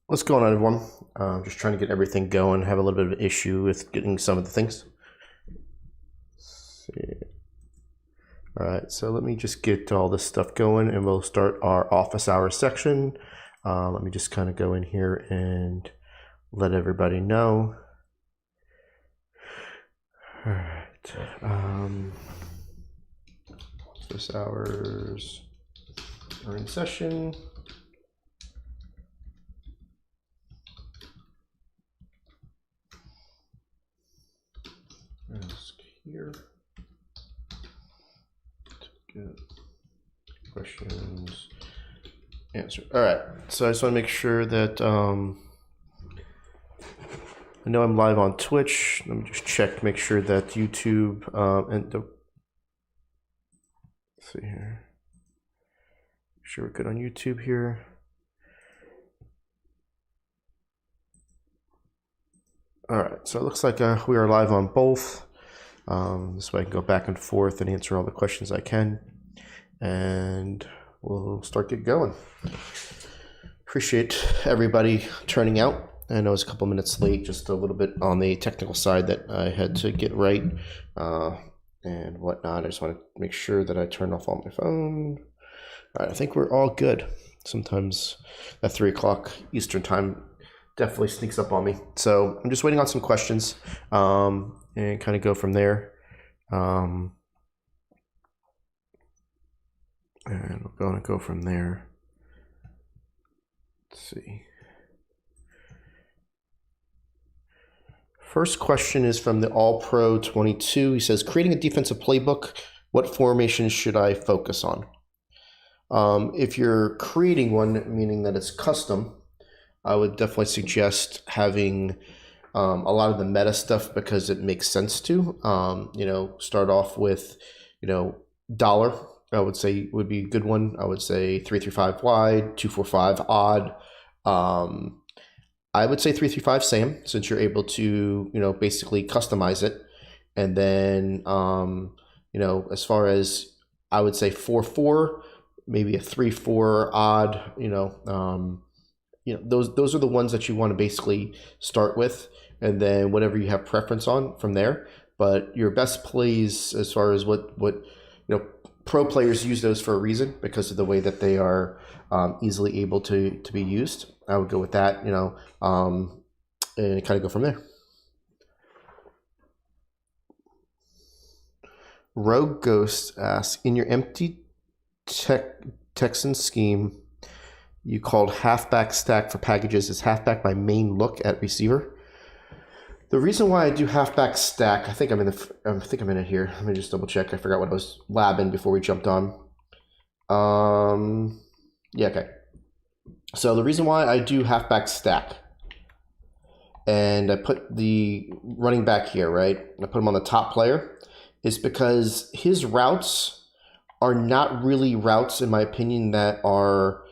What's going on, everyone? Just trying to get everything going. Have a little bit of an issue with getting some of the things. Let's see. All right, so let me just get all this stuff going, and we'll start our office hours section. Let me just kind of go in here and let everybody know. All right. Office hours are in session. Ask here to get questions answered. All right, so I just want to make sure that I know I'm live on Twitch. Let me just check, make sure that YouTube and the, let's see here. Make sure we're good on YouTube here. All right, so it looks like we are live on both. This way I can go back and forth and answer all the questions I can. And we'll start getting going. Appreciate everybody turning out. I know it's a couple minutes late, just a little bit on the technical side that I had to get right and whatnot. I just want to make sure that I turned off all my phone. All right, I think we're all good. Sometimes at 3 o'clock Eastern time definitely sneaks up on me. So I'm just waiting on some questions and kind of go from there. And we're going to go from there. Let's see. First question is from the All Pro 22. He says, creating a defensive playbook, what formation should I focus on? If you're creating one, meaning that it's custom, I would definitely suggest having a lot of the meta stuff because it makes sense to. Start off with, dollar. I would say would be a good one. I would say 335 wide, 245 odd. I would say 335 Sam, since you're able to, basically customize it. And then, as far as I would say 4-4, maybe a 3-4 odd, those are the ones that you want to basically start with, and then whatever you have preference on from there. But your best plays, as far as what pro players use those for a reason because of the way that they are easily able to be used. I would go with that, and kind of go from there. Rogue Ghost asks, in your empty Texan scheme, you called halfback stack for packages. Is halfback my main look at receiver? The reason why I do halfback stack, I think I'm in it here. Let me just double check. I forgot what I was labbing before we jumped on. Yeah, okay. So the reason why I do halfback stack, and I put the running back here, right? I put him on the top player, is because his routes are not really routes, in my opinion, that are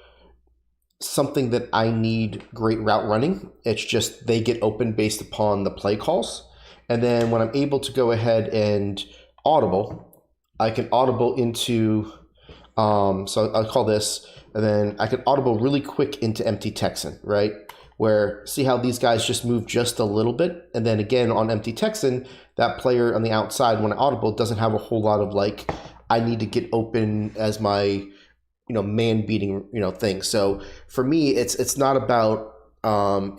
something that I need great route running. It's just they get open based upon the play calls. And then when I'm able to go ahead and audible, I can audible into, so I'll call this, and then I can audible really quick into empty Texan, right? Where, see how these guys just move just a little bit? And then again, on empty Texan, that player on the outside, when I audible, doesn't have a whole lot of I need to get open as my man beating, thing. So for me, it's not about,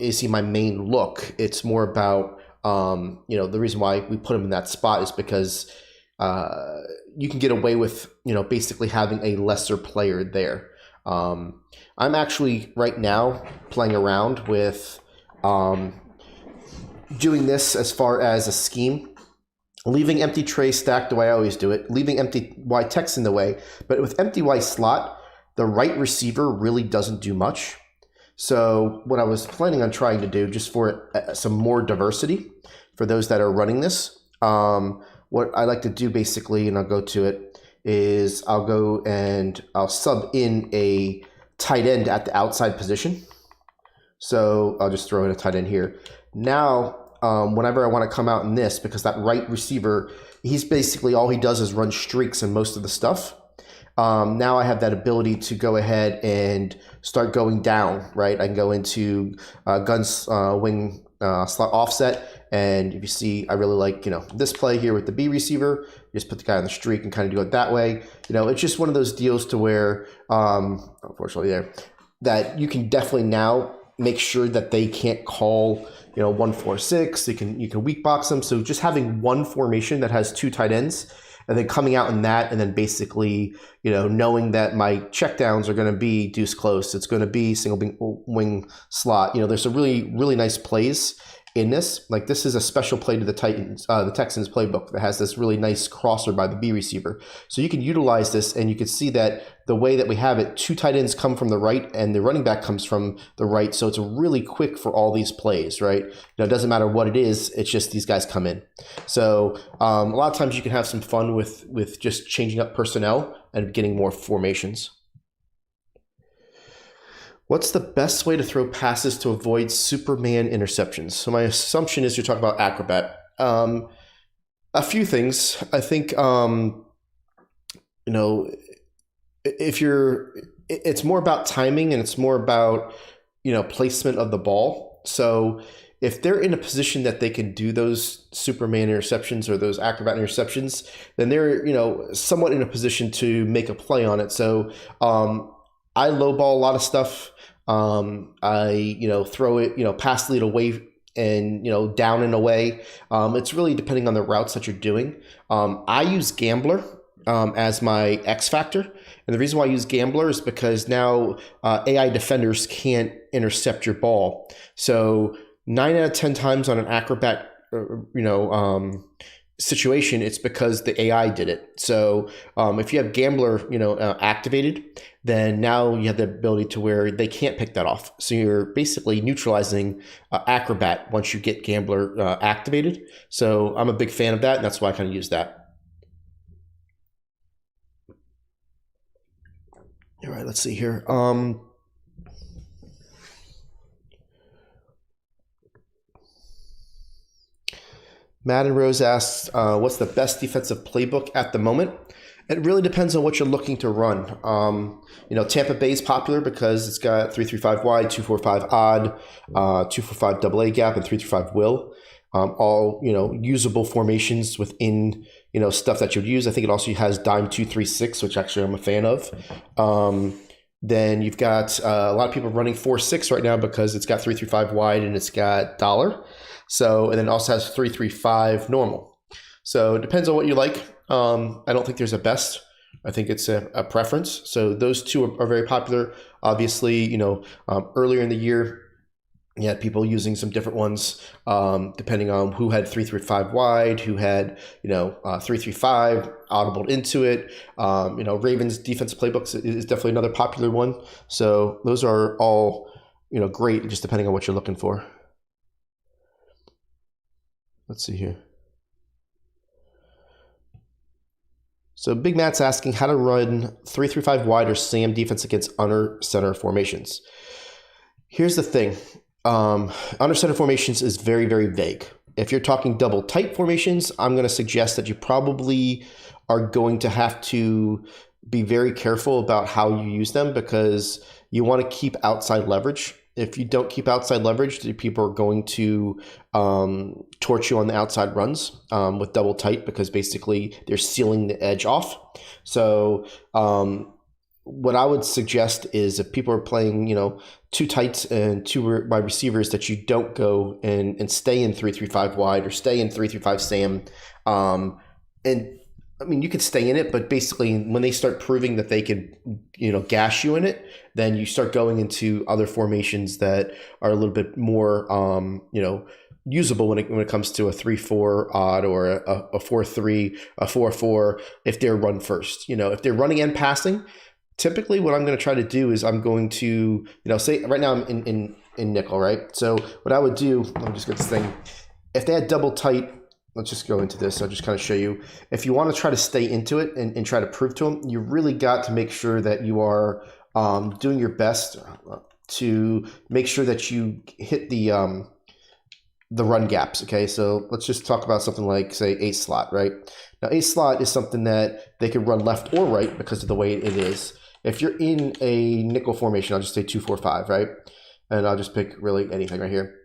is he my main look? It's more about, the reason why we put him in that spot is because you can get away with, basically having a lesser player there. I'm actually right now playing around with doing this as far as a scheme. Leaving empty tray stacked the way I always do it, leaving empty Y text in the way, but with empty Y slot, the right receiver really doesn't do much. So what I was planning on trying to do, just for some more diversity for those that are running this, what I like to do basically, and I'll go to it, is I'll go and I'll sub in a tight end at the outside position. So I'll just throw in a tight end here. Now, whenever I want to come out in this, because that right receiver, he's basically all he does is run streaks and most of the stuff. now I have that ability to go ahead and start going down, right? I can go into guns wing slot offset, and if you see, I really like, this play here with the B receiver. You just put the guy on the streak and kind of do it that way. It's just one of those deals to where, unfortunately that you can definitely now make sure that they can't call 1-4-6. You can weak box them. So just having one formation that has two tight ends, and then coming out in that, and then basically knowing that my checkdowns are going to be deuce close, it's going to be single wing slot. There's some really nice plays in this. Like, this is a special play to the Texans playbook that has this really nice crosser by the B receiver. So you can utilize this, and you can see that the way that we have it, two tight ends come from the right and the running back comes from the right. So it's really quick for all these plays, right? It doesn't matter what it is. It's just these guys come in. So a lot of times you can have some fun with just changing up personnel and getting more formations. What's the best way to throw passes to avoid Superman interceptions? So my assumption is you're talking about Acrobat. A few things. I think, it's more about timing, and it's more about, placement of the ball. So if they're in a position that they can do those Superman interceptions or those Acrobat interceptions, then they're, somewhat in a position to make a play on it. So I lowball a lot of stuff. I throw it, pass lead away and down and away. It's really depending on the routes that you're doing. I use Gambler as my X factor, and the reason why I use Gambler is because now AI defenders can't intercept your ball. So 9 out of 10 times on an Acrobat situation, it's because the AI did it. So if you have Gambler activated, then now you have the ability to where they can't pick that off. So you're basically neutralizing Acrobat once you get Gambler activated. So I'm a big fan of that, and that's why I kind of use that. All right, let's see here. Madden Rose asks, what's the best defensive playbook at the moment? It really depends on what you're looking to run. Tampa Bay is popular because it's got 3-3-5 wide, 2-4-5 odd, 2-4-5 double A gap, and 3-3-5 will. All usable formations within stuff that you would use. I think it also has dime 2-3-6, which actually I'm a fan of. Then you've got a lot of people running 4-6 right now because it's got 3-3-5 wide and it's got dollar. So, and then it also has 3-3-5 normal. So it depends on what you like. I don't think there's a best. I think it's a preference. So those two are very popular. Obviously, earlier in the year, you had people using some different ones, depending on who had 3-3-5 wide, who had 3-3-5 audibled into it. Ravens defensive playbooks is definitely another popular one. So those are all great, just depending on what you're looking for. Let's see here. So Big Matt's asking how to run 3-3-5 wide or Sam defense against under center formations. Here's the thing. Under center formations is very, very vague. If you're talking double tight formations, I'm going to suggest that you probably are going to have to be very careful about how you use them, because you want to keep outside leverage. If you don't keep outside leverage, people are going to torch you on the outside runs with double tight, because basically they're sealing the edge off. So what I would suggest is if people are playing, two tights and two wide receivers, that you don't go and stay in 3-3-5 wide or stay in 3-3-5 Sam. And I mean, you could stay in it, but basically when they start proving that they could, gash you in it, then you start going into other formations that are a little bit more, usable when it comes to a 3-4 odd or a 4-3, a 4-4, if they're run first. If they're running and passing, typically what I'm going to try to do is I'm going to, say right now I'm in nickel, right? So what I would do, let me just get this thing. If they had double tight, let's just go into this. I'll just kind of show you. If you want to try to stay into it and try to prove to them, you really got to make sure that you are doing your best to make sure that you hit the the run gaps. Okay, so let's just talk about something like, say, ace slot, right? Now, ace slot is something that they can run left or right because of the way it is. If you're in a nickel formation, I'll just say 2-4-5, right? And I'll just pick really anything right here.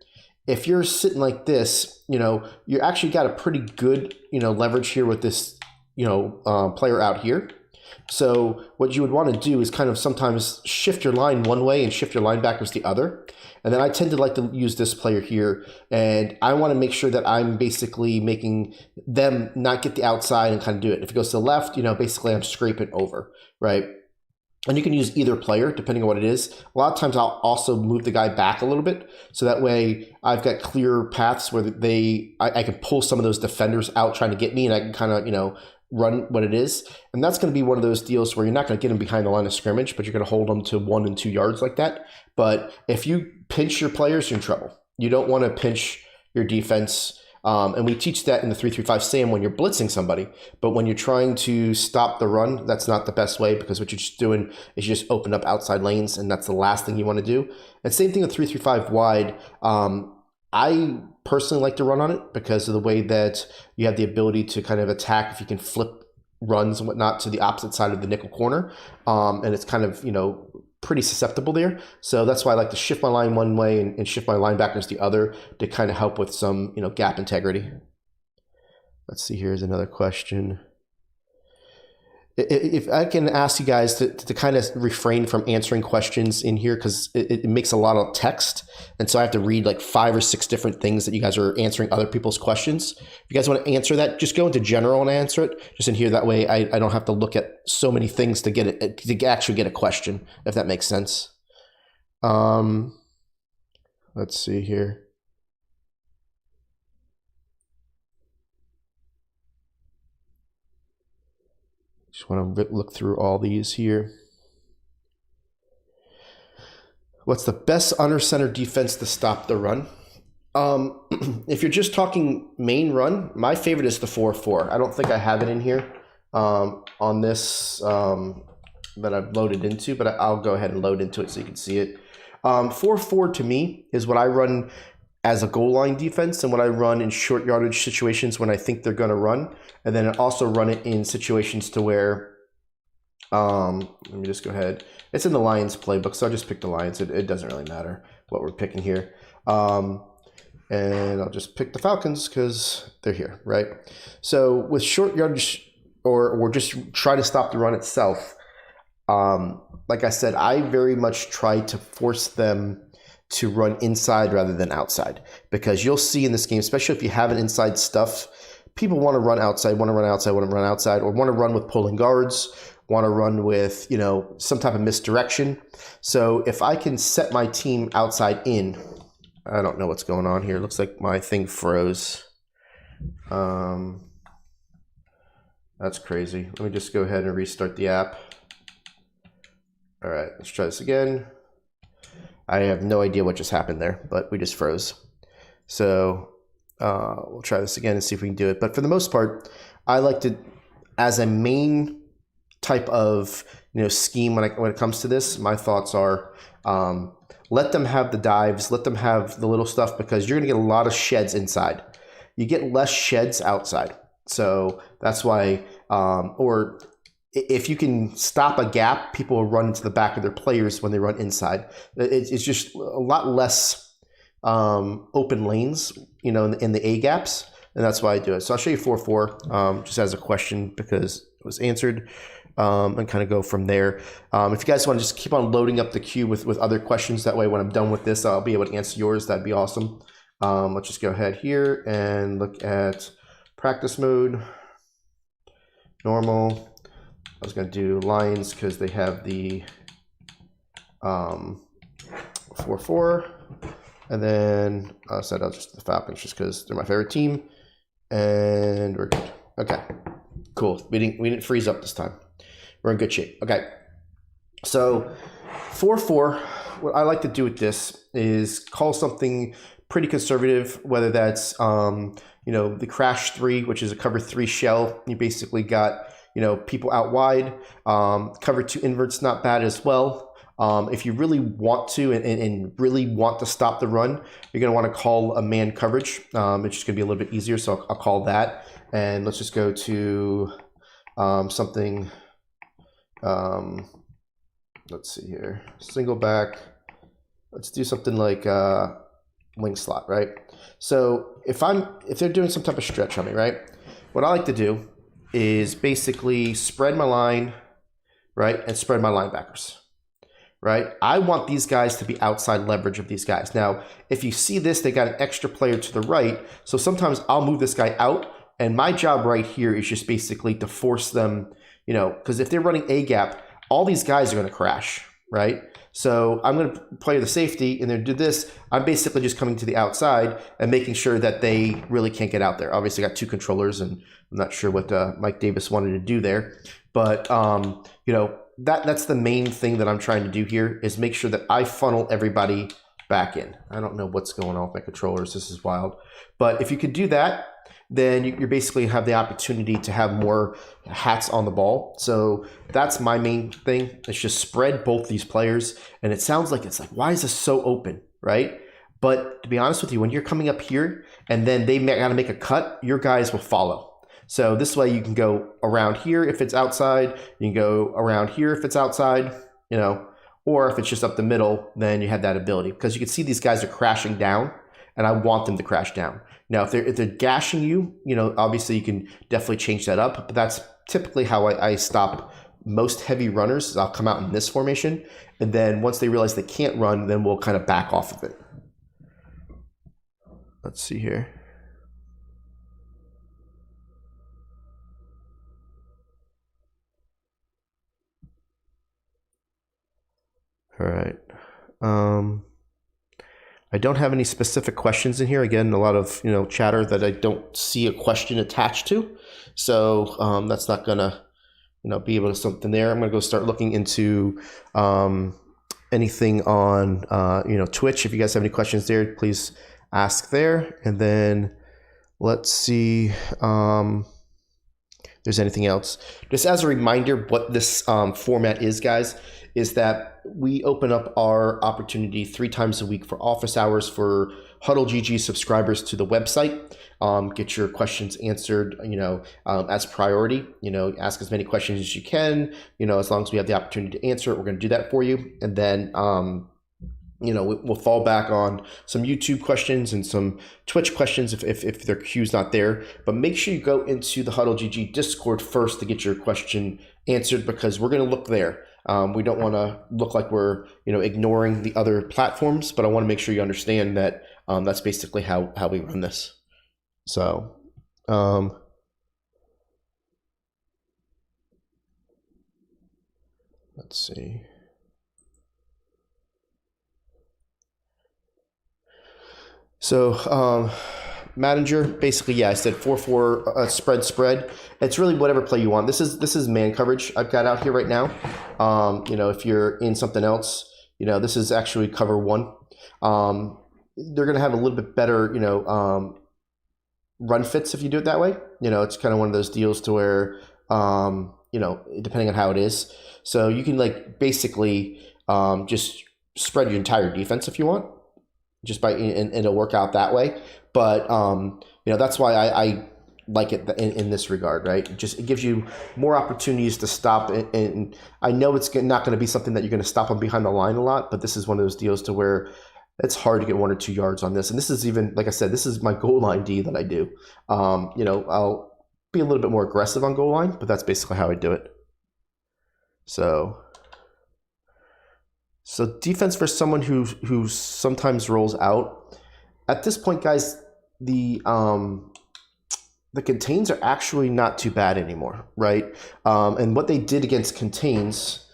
If you're sitting like this, you actually got a pretty good, leverage here with this, player out here. So what you would want to do is kind of sometimes shift your line one way and shift your linebackers the other. And then I tend to like to use this player here, and I want to make sure that I'm basically making them not get the outside and kind of do it. If it goes to the left, basically I'm scraping over, right? And you can use either player depending on what it is. A lot of times I'll also move the guy back a little bit, so that way I've got clear paths where I can pull some of those defenders out trying to get me, and I can kind of, run what it is. And that's going to be one of those deals where you're not going to get them behind the line of scrimmage, but you're going to hold them to 1 and 2 yards like that. But if you pinch your players, you're in trouble. You don't want to pinch your defense. And we teach that in the 3-3-5 SAM when you're blitzing somebody. But when you're trying to stop the run, that's not the best way, because what you're just doing is you just open up outside lanes, and that's the last thing you want to do. And same thing with 3-3-5 wide. I personally like to run on it because of the way that you have the ability to kind of attack if you can flip runs and whatnot to the opposite side of the nickel corner. And it's kind of, pretty susceptible there. So that's why I like to shift my line one way and shift my linebackers the other to kind of help with some, gap integrity. Let's see, here's another question. If I can ask you guys to kind of refrain from answering questions in here, because it makes a lot of text. And so I have to read like 5 or 6 different things that you guys are answering other people's questions. If you guys want to answer that, just go into general and answer it just in here. That way I don't have to look at so many things to get it, to actually get a question, if that makes sense. Let's see here. Just want to look through all these here. What's the best under center defense to stop the run? If you're just talking main run, my favorite is the 4-4. I don't think I have it in here on this that I've loaded into, but I'll go ahead and load into it so you can see it. 4-4 to me is what I run as a goal line defense, and what I run in short yardage situations when I think they're going to run. And then I also run it in situations to where, let me just go ahead. It's in the Lions playbook, so I just picked the Lions. It doesn't really matter what we're picking here. And I'll just pick the Falcons because they're here, right? So with short yardage, or just try to stop the run itself, like I said, I very much try to force them to run inside rather than outside, because you'll see in this game, especially if you have an inside stuff, people want to run outside, or want to run with pulling guards, want to run with, some type of misdirection. So if I can set my team outside in, I don't know what's going on here. It looks like my thing froze. That's crazy. Let me just go ahead and restart the app. All right, let's try this again. I have no idea what just happened there, but we just froze. So we'll try this again and see if we can do it. But for the most part, I like to, as a main type of scheme when it comes to this, my thoughts are let them have the dives, let them have the little stuff, because you're going to get a lot of sheds inside. You get less sheds outside. So that's why, or if you can stop a gap, people will run into the back of their players when they run inside. It's just a lot less open lanes, in the A gaps, and that's why I do it. So I'll show you 4-4 just as a question because it was answered, and kind of go from there. If you guys want to just keep on loading up the queue with other questions, that way when I'm done with this, I'll be able to answer yours. That'd be awesome. Let's just go ahead here and look at practice mode, normal. I was going to do Lions because they have the 4-4, and then I said I'll just do the Falcons just because they're my favorite team, and we're good. Okay, cool. We didn't freeze up this time. We're in good shape. Okay, so 4-4. What I like to do with this is call something pretty conservative, whether that's the crash 3, which is a cover 3 shell. You basically got people out wide. Cover 2 inverts not bad as well. If you really want to and really want to stop the run, you're going to want to call a man coverage. It's just going to be a little bit easier, so I'll call that. And let's just go to something, let's see here, single back. Let's do something like wing slot, right? So if they're doing some type of stretch on me, right? What I like to do is basically spread my line, right, and spread my linebackers, right? I want these guys to be outside leverage of these guys. Now, if you see this, they got an extra player to the right, so sometimes I'll move this guy out, and my job right here is just basically to force them, you know, because if they're running A gap, all these guys are going to crash, right? So I'm going to play the safety and then do this. I'm basically just coming to the outside and making sure that they really can't get out there. Obviously, I got two controllers, and I'm not sure what Mike Davis wanted to do there. But, you know, that's the main thing that I'm trying to do here is make sure that I funnel everybody back in. I don't know what's going on with my controllers. This is wild. But if you could do that, then you basically have the opportunity to have more hats on the ball. So that's my main thing. It's just spread both these players. And it sounds like it's like, why is this so open, right? But to be honest with you, when you're coming up here and then they got to make a cut, your guys will follow. So this way you can go around here if it's outside. You can go around here if it's outside, you know, or if it's just up the middle, then you have that ability. Because you can see these guys are crashing down, and I want them to crash down. Now, if they're gashing you, you know, obviously you can definitely change that up. But that's typically how I stop most heavy runners. Is I'll come out in this formation, and then once they realize they can't run, then we'll kind of back off of it. Let's see here. All right. I don't have any specific questions in here. Again, a lot of, you know, chatter that I don't see a question attached to. So that's not gonna, you know, be able to something there. I'm gonna go start looking into anything on you know, Twitch. If you guys have any questions there, please ask there. And then let's see if there's anything else. Just as a reminder, what this format is, guys, is that we open up our opportunity 3 times a week for office hours for HuddleGG subscribers to the website. Get your questions answered, you know, as priority. You know, ask as many questions as you can. You know, as long as we have the opportunity to answer it, we're going to do that for you. And then, you know, we'll fall back on some YouTube questions and some Twitch questions if their queue's not there. But make sure you go into the HuddleGG Discord first to get your question answered, because we're going to look there. We don't want to look like we're, you know, ignoring the other platforms, but I want to make sure you understand that that's basically how we run this. So, let's see. So, manager, basically, yeah, I said 4-4 spread. It's really whatever play you want. This is man coverage I've got out here right now. You know, if you're in something else, you know, this is actually cover 1. They're gonna have a little bit better, you know, run fits if you do it that way. You know, it's kind of one of those deals to where, you know, depending on how it is. So you can like basically just spread your entire defense if you want, just by, and it'll work out that way. But you know, that's why I like it in this regard, right? It gives you more opportunities to stop, and I know it's not going to be something that you're going to stop them behind the line a lot, but this is one of those deals to where it's hard to get 1 or 2 yards on this. And this is even, like I said, this is my goal line D that I do. You know, I'll be a little bit more aggressive on goal line, but that's basically how I do it. So defense for someone who sometimes rolls out. At this point, guys, the contains are actually not too bad anymore, right? And what they did against contains,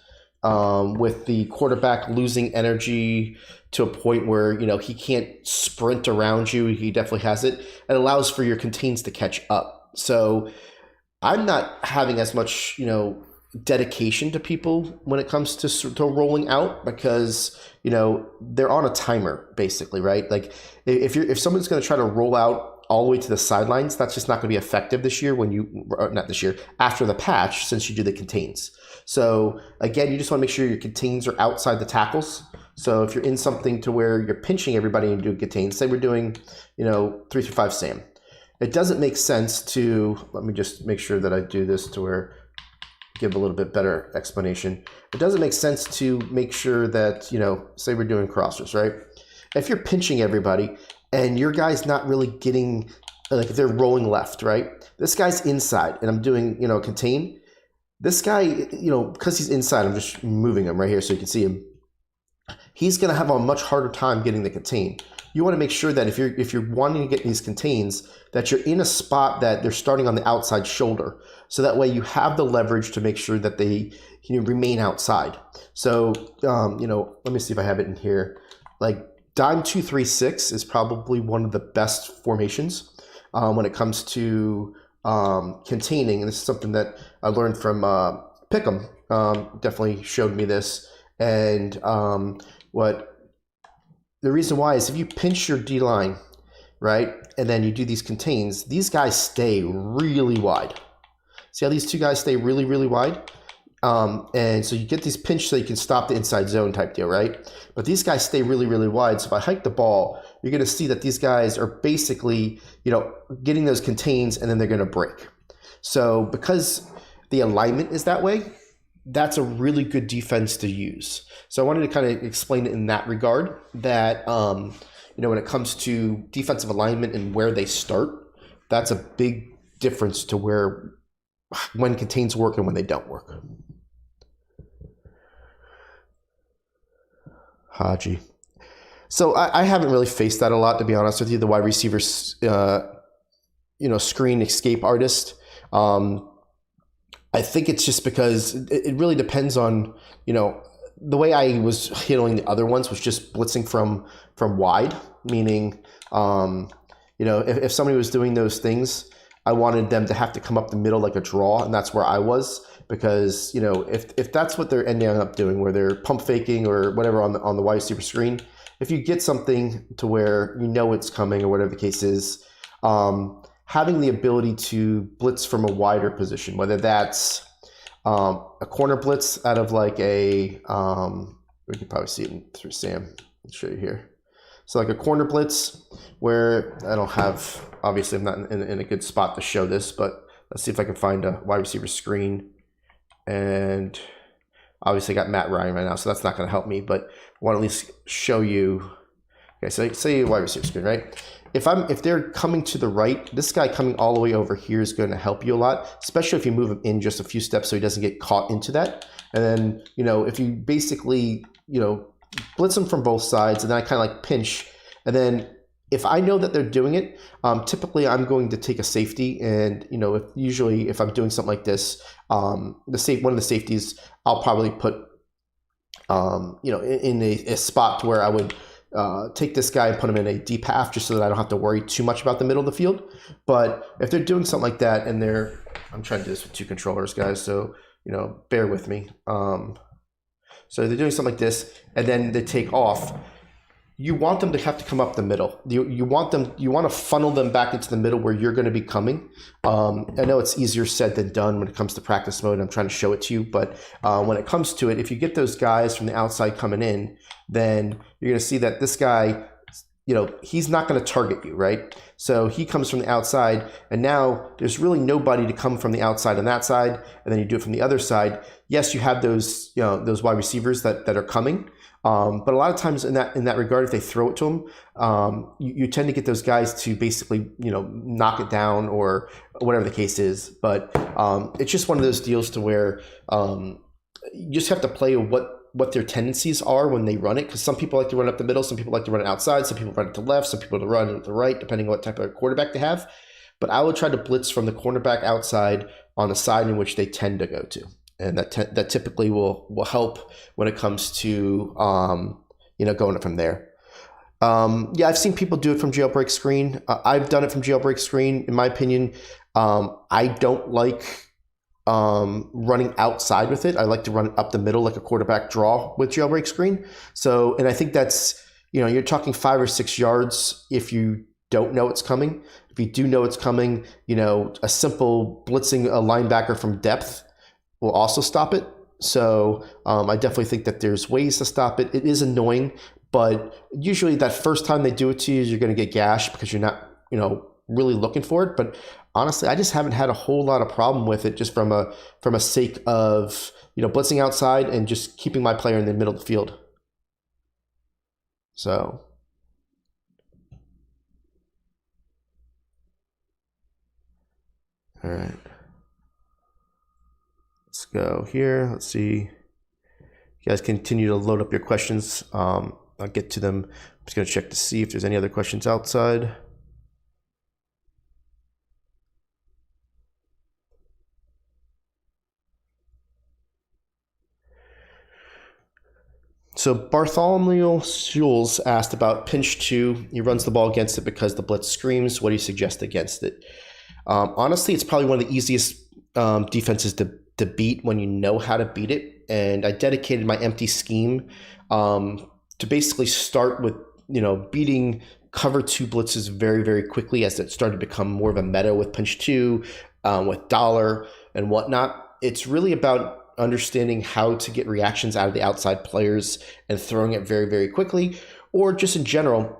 with the quarterback losing energy to a point where, you know, he can't sprint around you, he definitely has it. It allows for your contains to catch up. So I'm not having as much, you know, dedication to people when it comes to rolling out, because, you know, they're on a timer basically, right? Like if someone's going to try to roll out all the way to the sidelines, that's just not going to be effective this year when you, not this year, after the patch, since you do the contains. So again, you just want to make sure your contains are outside the tackles. So if you're in something to where you're pinching everybody and doing contains, say we're doing, 3-5 Sam. It doesn't make sense to, let me just make sure that I do this to where, give a little bit better explanation. It doesn't make sense to make sure that, say we're doing crossers, right? If you're pinching everybody and your guy's not really getting, like if they're rolling left, right? This guy's inside and I'm doing, contain. This guy, because he's inside, I'm just moving him right here so you can see him. He's going to have a much harder time getting the contain. You want to make sure that if you're wanting to get these contains, that you're in a spot that they're starting on the outside shoulder. So that way you have the leverage to make sure that they remain outside. So, let me see if I have it in here. Like dime 2-3-6 is probably one of the best formations when it comes to containing. And this is something that I learned from Pick'em. Definitely showed me this. And the reason why is if you pinch your D line, right, and then you do these contains, these guys stay really wide. See how these two guys stay really, really wide? And so you get these pinch so you can stop the inside zone type deal, right? But these guys stay really, really wide. So if I hike the ball, you're going to see that these guys are basically, getting those contains and then they're going to break. So because the alignment is that way, that's a really good defense to use. So I wanted to kind of explain it in that regard that, when it comes to defensive alignment and where they start, that's a big difference to when contains work and when they don't work. Haji. So I haven't really faced that a lot, to be honest with you, the wide receiver, screen escape artist. I think it's just because it really depends on, the way I was handling the other ones was just blitzing from wide, meaning, if somebody was doing those things, I wanted them to have to come up the middle like a draw, and that's where I was, because, if that's what they're ending up doing, where they're pump faking or whatever on the wide receiver screen, if you get something to where it's coming or whatever the case is, having the ability to blitz from a wider position, whether that's a corner blitz out of like we can probably see it through Sam. I'll show you here. So like a corner blitz where obviously I'm not in a good spot to show this, but let's see if I can find a wide receiver screen. And obviously I got Matt Ryan right now, so that's not going to help me, but I want to at least show you. Okay, so say wide receiver screen, right? If they're coming to the right, this guy coming all the way over here is going to help you a lot, especially if you move him in just a few steps so he doesn't get caught into that. And then, if you basically, blitz him from both sides, and then I kind of like pinch. And then if I know that they're doing it, typically I'm going to take a safety. And, usually if I'm doing something like this, one of the safeties, I'll probably put, in a spot where I would take this guy and put him in a deep half just so that I don't have to worry too much about the middle of the field. But if they're doing something like that and I'm trying to do this with two controllers, guys, so, bear with me. So they're doing something like this and then they take off. You want them to have to come up the middle. You want to funnel them back into the middle where you're going to be coming. I know it's easier said than done when it comes to practice mode. I'm trying to show it to you, but when it comes to it, if you get those guys from the outside coming in, then you're going to see that this guy, he's not going to target you, right? So he comes from the outside, and now there's really nobody to come from the outside on that side, and then you do it from the other side. Yes, you have those, those wide receivers that are coming. But a lot of times in that regard, if they throw it to them, you tend to get those guys to basically, knock it down or whatever the case is. But it's just one of those deals to where you just have to play what their tendencies are when they run it. Because some people like to run up the middle, some people like to run it outside, some people run it to left, some people run it to the right, depending on what type of quarterback they have. But I would try to blitz from the cornerback outside on the side in which they tend to go to. And that typically will help when it comes to going from there. I've seen people do it from jailbreak screen. I've done it from jailbreak screen. In my opinion, I don't like running outside with it. I like to run up the middle like a quarterback draw with jailbreak screen. And I think that's you're talking 5 or 6 yards if you don't know it's coming. if you do know it's coming, you know, a simple blitzing a linebacker from depth will also stop it. So I definitely think that there's ways to stop it. It is annoying, but usually that first time they do it to you, you're going to get gashed because you're not, you know, really looking for it. But honestly, I just haven't had a whole lot of problem with it, just from a sake of, you know, blitzing outside and just keeping my player in the middle of the field. So. All right. Let's go here. Let's see. You guys continue to load up your questions. I'll get to them. I'm just going to check to see if there's any other questions outside. So Bartholomew Schulz asked about pinch 2. He runs the ball against it because the blitz screams. What do you suggest against it? Honestly, it's probably one of the easiest defenses to beat when you know how to beat it. And I dedicated my empty scheme to basically start with, you know, beating cover 2 blitzes very, very quickly as it started to become more of a meta with pinch 2, with dollar and whatnot. It's really about understanding how to get reactions out of the outside players and throwing it very, very quickly. Or just in general,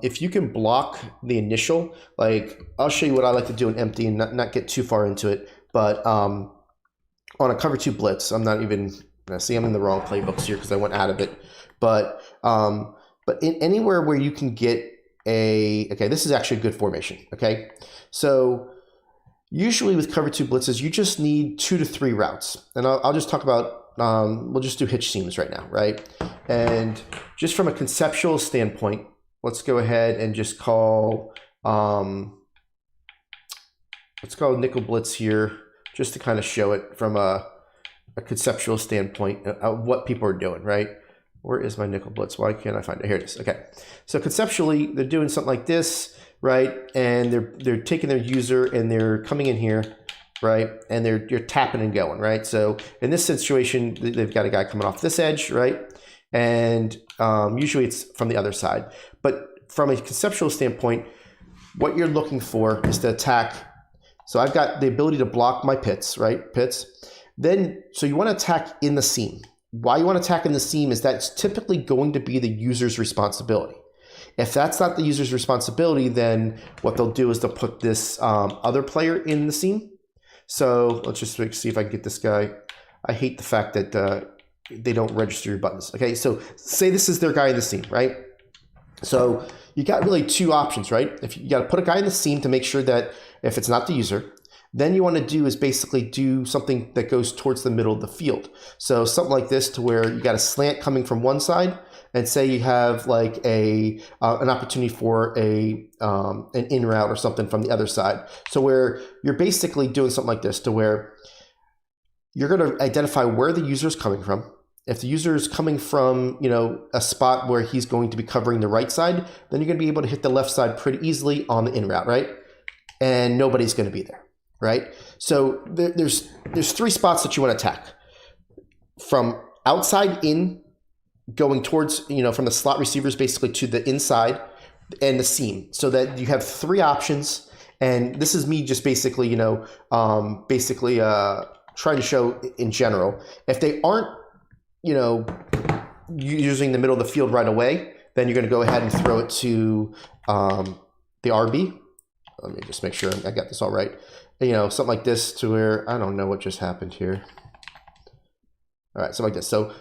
if you can block the initial, like I'll show you what I like to do in empty and not get too far into it, but on a cover 2 blitz, I'm not even, see, I'm in the wrong playbooks here because I went out of it, but in anywhere where you can get okay, this is actually a good formation, okay? So usually with cover 2 blitzes, you just need 2 to 3 routes. And I'll just talk about, we'll just do hitch seams right now, right? And just from a conceptual standpoint, let's go ahead and just call, let's call nickel blitz here, just to kind of show it from a conceptual standpoint of what people are doing, right? Where is my nickel blitz? Why can't I find it? Here it is. Okay. So conceptually, they're doing something like this, right? And they're taking their user and they're coming in here, right? And you're tapping and going, right? So in this situation, they've got a guy coming off this edge, right? And usually it's from the other side. But from a conceptual standpoint, what you're looking for is to attack. So I've got the ability to block my pits, right? Pits. Then, so you want to attack in the seam. Why you want to attack in the seam is that's typically going to be the user's responsibility. If that's not the user's responsibility, then what they'll do is they'll put this other player in the seam. So let's just see if I can get this guy. I hate the fact that they don't register your buttons. Okay, so say this is their guy in the seam, right? So you got really 2 options, right? If you got to put a guy in the seam to make sure that if it's not the user, then you want to do is basically do something that goes towards the middle of the field. So something like this, to where you got a slant coming from one side, and say you have like an opportunity for an in route or something from the other side. So where you're basically doing something like this, to where you're going to identify where the user is coming from. If the user is coming from, you know, a spot where he's going to be covering the right side, then you're going to be able to hit the left side pretty easily on the in route, right? And nobody's going to be there, right? So there's 3 spots that you want to attack. From outside in, going towards, you know, from the slot receivers basically to the inside and the seam, so that you have 3 options. And this is me just basically, you know, trying to show in general. If they aren't, you know, using the middle of the field right away, then you're going to go ahead and throw it to the RB. Let me just make sure I got this all right. You know, something like this, to where I don't know what just happened here. All right, something like this. So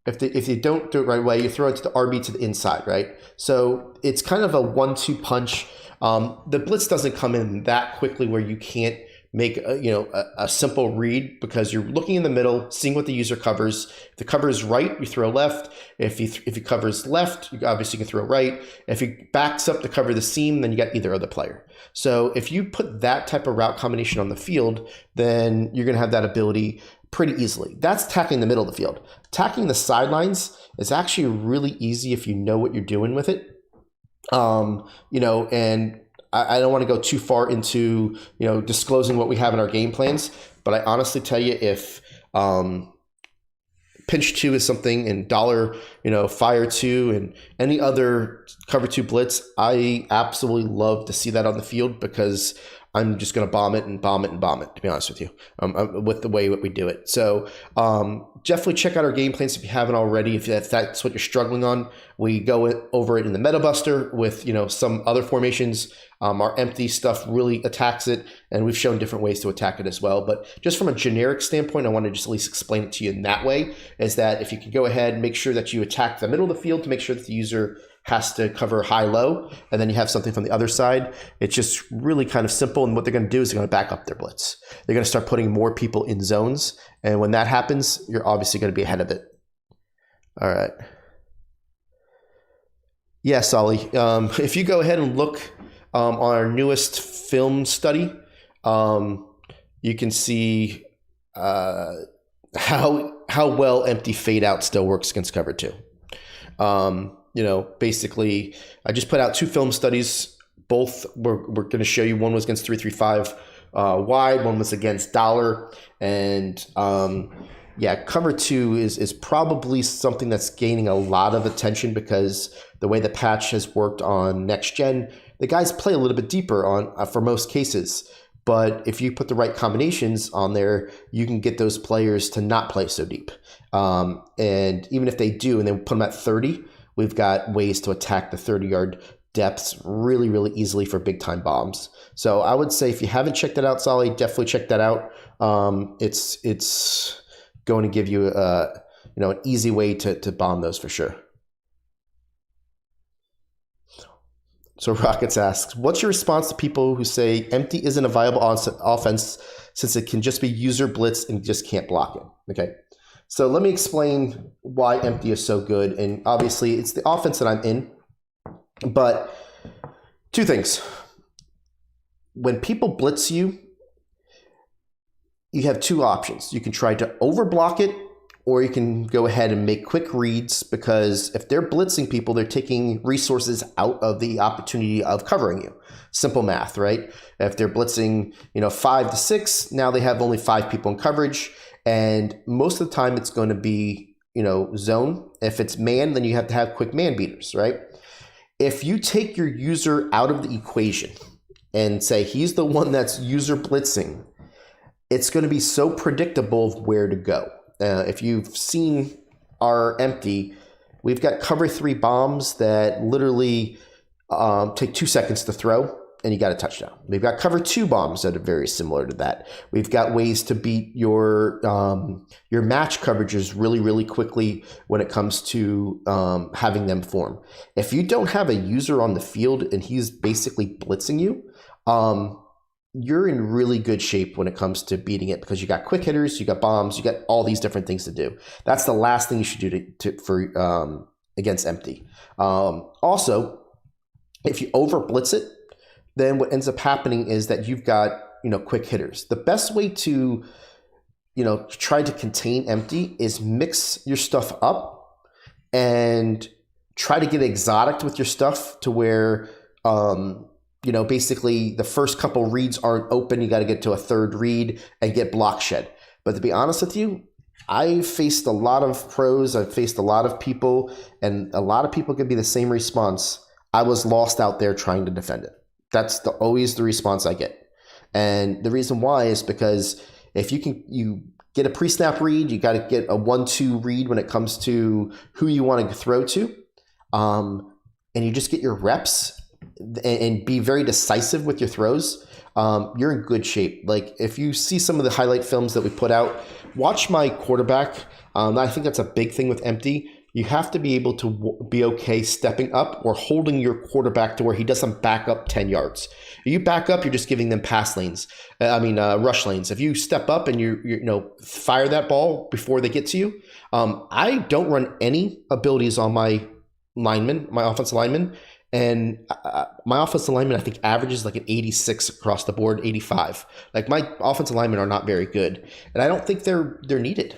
if you don't do it right away, you throw it to the RB to the inside, right? So it's kind of a 1-2 punch. The blitz doesn't come in that quickly where you can't make a simple read, because you're looking in the middle, seeing what the user covers. If the cover is right, you throw left. If he covers left, you obviously can throw right. If he backs up to cover the seam, then you got either other player. So if you put that type of route combination on the field, then you're going to have that ability pretty easily. That's attacking the middle of the field. Attacking the sidelines is actually really easy if you know what you're doing with it. And I don't want to go too far into, disclosing what we have in our game plans, but I honestly tell you, if pinch two is something, and dollar, fire two, and any other cover two blitz, I absolutely love to see that on the field because I'm just going to bomb it and bomb it and bomb it, to be honest with you, with the way that we do it. So definitely check out our game plans if you haven't already. If that's what you're struggling on, we go over it in the Meta Buster with some other formations. Our empty stuff really attacks it, and we've shown different ways to attack it as well. But just from a generic standpoint, I want to just at least explain it to you in that way, is that if you can go ahead and make sure that you attack the middle of the field to make sure that the user has to cover high-low, and then you have something from the other side. It's just really kind of simple, and what they're going to do is they're going to back up their blitz. They're going to start putting more people in zones, and when that happens, you're obviously going to be ahead of it. All right. Yeah, Solly. If you go ahead and look on our newest film study, you can see how well empty fade out still works against cover two. Basically, I just put out 2 film studies. Both we're going to show you. One was against 335 wide. One was against dollar. And cover two is probably something that's gaining a lot of attention because the way the patch has worked on next gen, the guys play a little bit deeper on for most cases. But if you put the right combinations on there, you can get those players to not play so deep. And even if they do, and they put them at 30. We've got ways to attack the 30-yard depths really, really easily for big-time bombs. So I would say if you haven't checked that out, Solly, definitely check that out. It's going to give you an easy way to bomb those for sure. So Rockets asks, what's your response to people who say empty isn't a viable offense since it can just be user blitz and just can't block it? Okay. So let me explain why empty is so good. And obviously, it's the offense that I'm in. But 2 things. When people blitz you, you have 2 options. You can try to overblock it, or you can go ahead and make quick reads, because if they're blitzing people, they're taking resources out of the opportunity of covering you. Simple math, right? If they're blitzing 5 to 6, now they have only 5 people in coverage. And most of the time it's going to be, zone. If it's man, then you have to have quick man beaters, right? If you take your user out of the equation and say he's the one that's user blitzing, it's going to be so predictable of where to go. If you've seen our empty, we've got cover 3 bombs that literally take 2 seconds to throw, and you got a touchdown. We've got cover 2 bombs that are very similar to that. We've got ways to beat your match coverages really, really quickly when it comes to having them form. If you don't have a user on the field and he's basically blitzing you, you're in really good shape when it comes to beating it, because you got quick hitters, you got bombs, you got all these different things to do. That's the last thing you should do for against empty. Also, if you over blitz it, then what ends up happening is that you've got, quick hitters. The best way to, try to contain empty is mix your stuff up and try to get exotic with your stuff to where, basically the first couple reads aren't open. You got to get to a 3rd read and get block shed. But to be honest with you, I've faced a lot of pros. I've faced a lot of people, and a lot of people can be the same response. I was lost out there trying to defend it. That's always the response I get. And the reason why is because if you get a pre-snap read, you got to get a 1-2 read when it comes to who you want to throw to. And you just get your reps and be very decisive with your throws, you're in good shape. Like if you see some of the highlight films that we put out, watch my quarterback. I think that's a big thing with empty. You have to be able to be okay stepping up or holding your quarterback to where he doesn't back up 10 yards. If you back up, you're just giving them rush lanes. If you step up and you fire that ball before they get to you, I don't run any abilities on my linemen, my offensive linemen. And my offensive lineman, I think, averages like an 86 across the board, 85. Like my offensive linemen are not very good. And I don't think they're needed.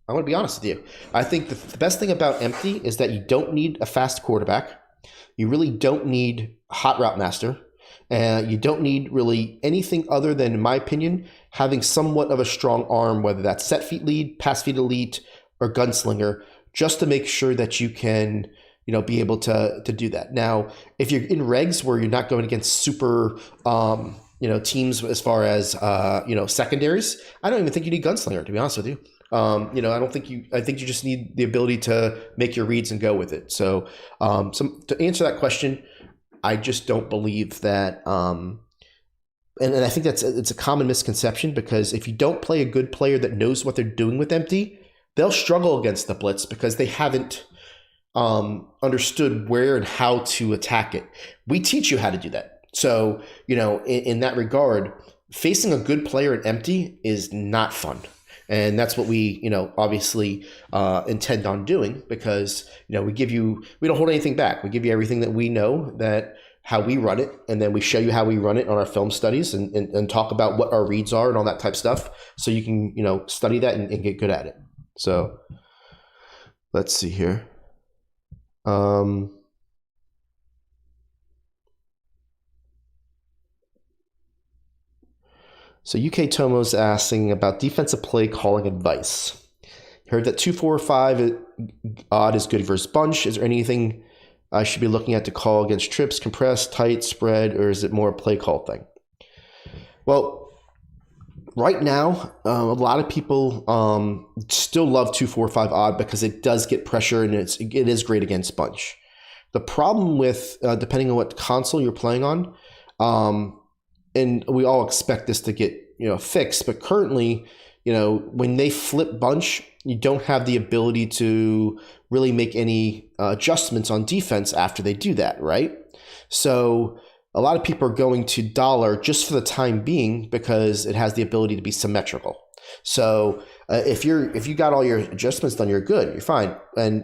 I'm going to be honest with you. I think the best thing about empty is that you don't need a fast quarterback. You really don't need a hot route master. You don't need really anything other than, in my opinion, having somewhat of a strong arm, whether that's set feet lead, pass feet elite, or gunslinger, just to make sure that you can, be able to do that. Now, if you're in regs where you're not going against super, teams as far as, secondaries, I don't even think you need gunslinger, to be honest with you. I think you just need the ability to make your reads and go with it. So, to answer that question, I just don't believe that, and I think it's a common misconception, because if you don't play a good player that knows what they're doing with empty, they'll struggle against the blitz because they haven't understood where and how to attack it. We teach you how to do that. So, in that regard, facing a good player at empty is not fun. And that's what we, obviously intend on doing, because, we don't hold anything back. We give you everything that we know, that how we run it, and then we show you how we run it on our film studies, and talk about what our reads are and all that type of stuff, so you can, study that and get good at it. So let's see here. So UK Tomo's asking about defensive play calling advice. Heard that 2-4-5 odd is good versus bunch. Is there anything I should be looking at to call against trips, compress, tight, spread, or is it more a play call thing? Well, right now, a lot of people still love 2-4-5 odd because it does get pressure, and it is great against bunch. The problem with, depending on what console you're playing on, and we all expect this to get fixed, but currently, when they flip bunch, you don't have the ability to really make any adjustments on defense after they do that, right? So a lot of people are going to dollar just for the time being because it has the ability to be symmetrical. So if you got all your adjustments done, you're good, you're fine. And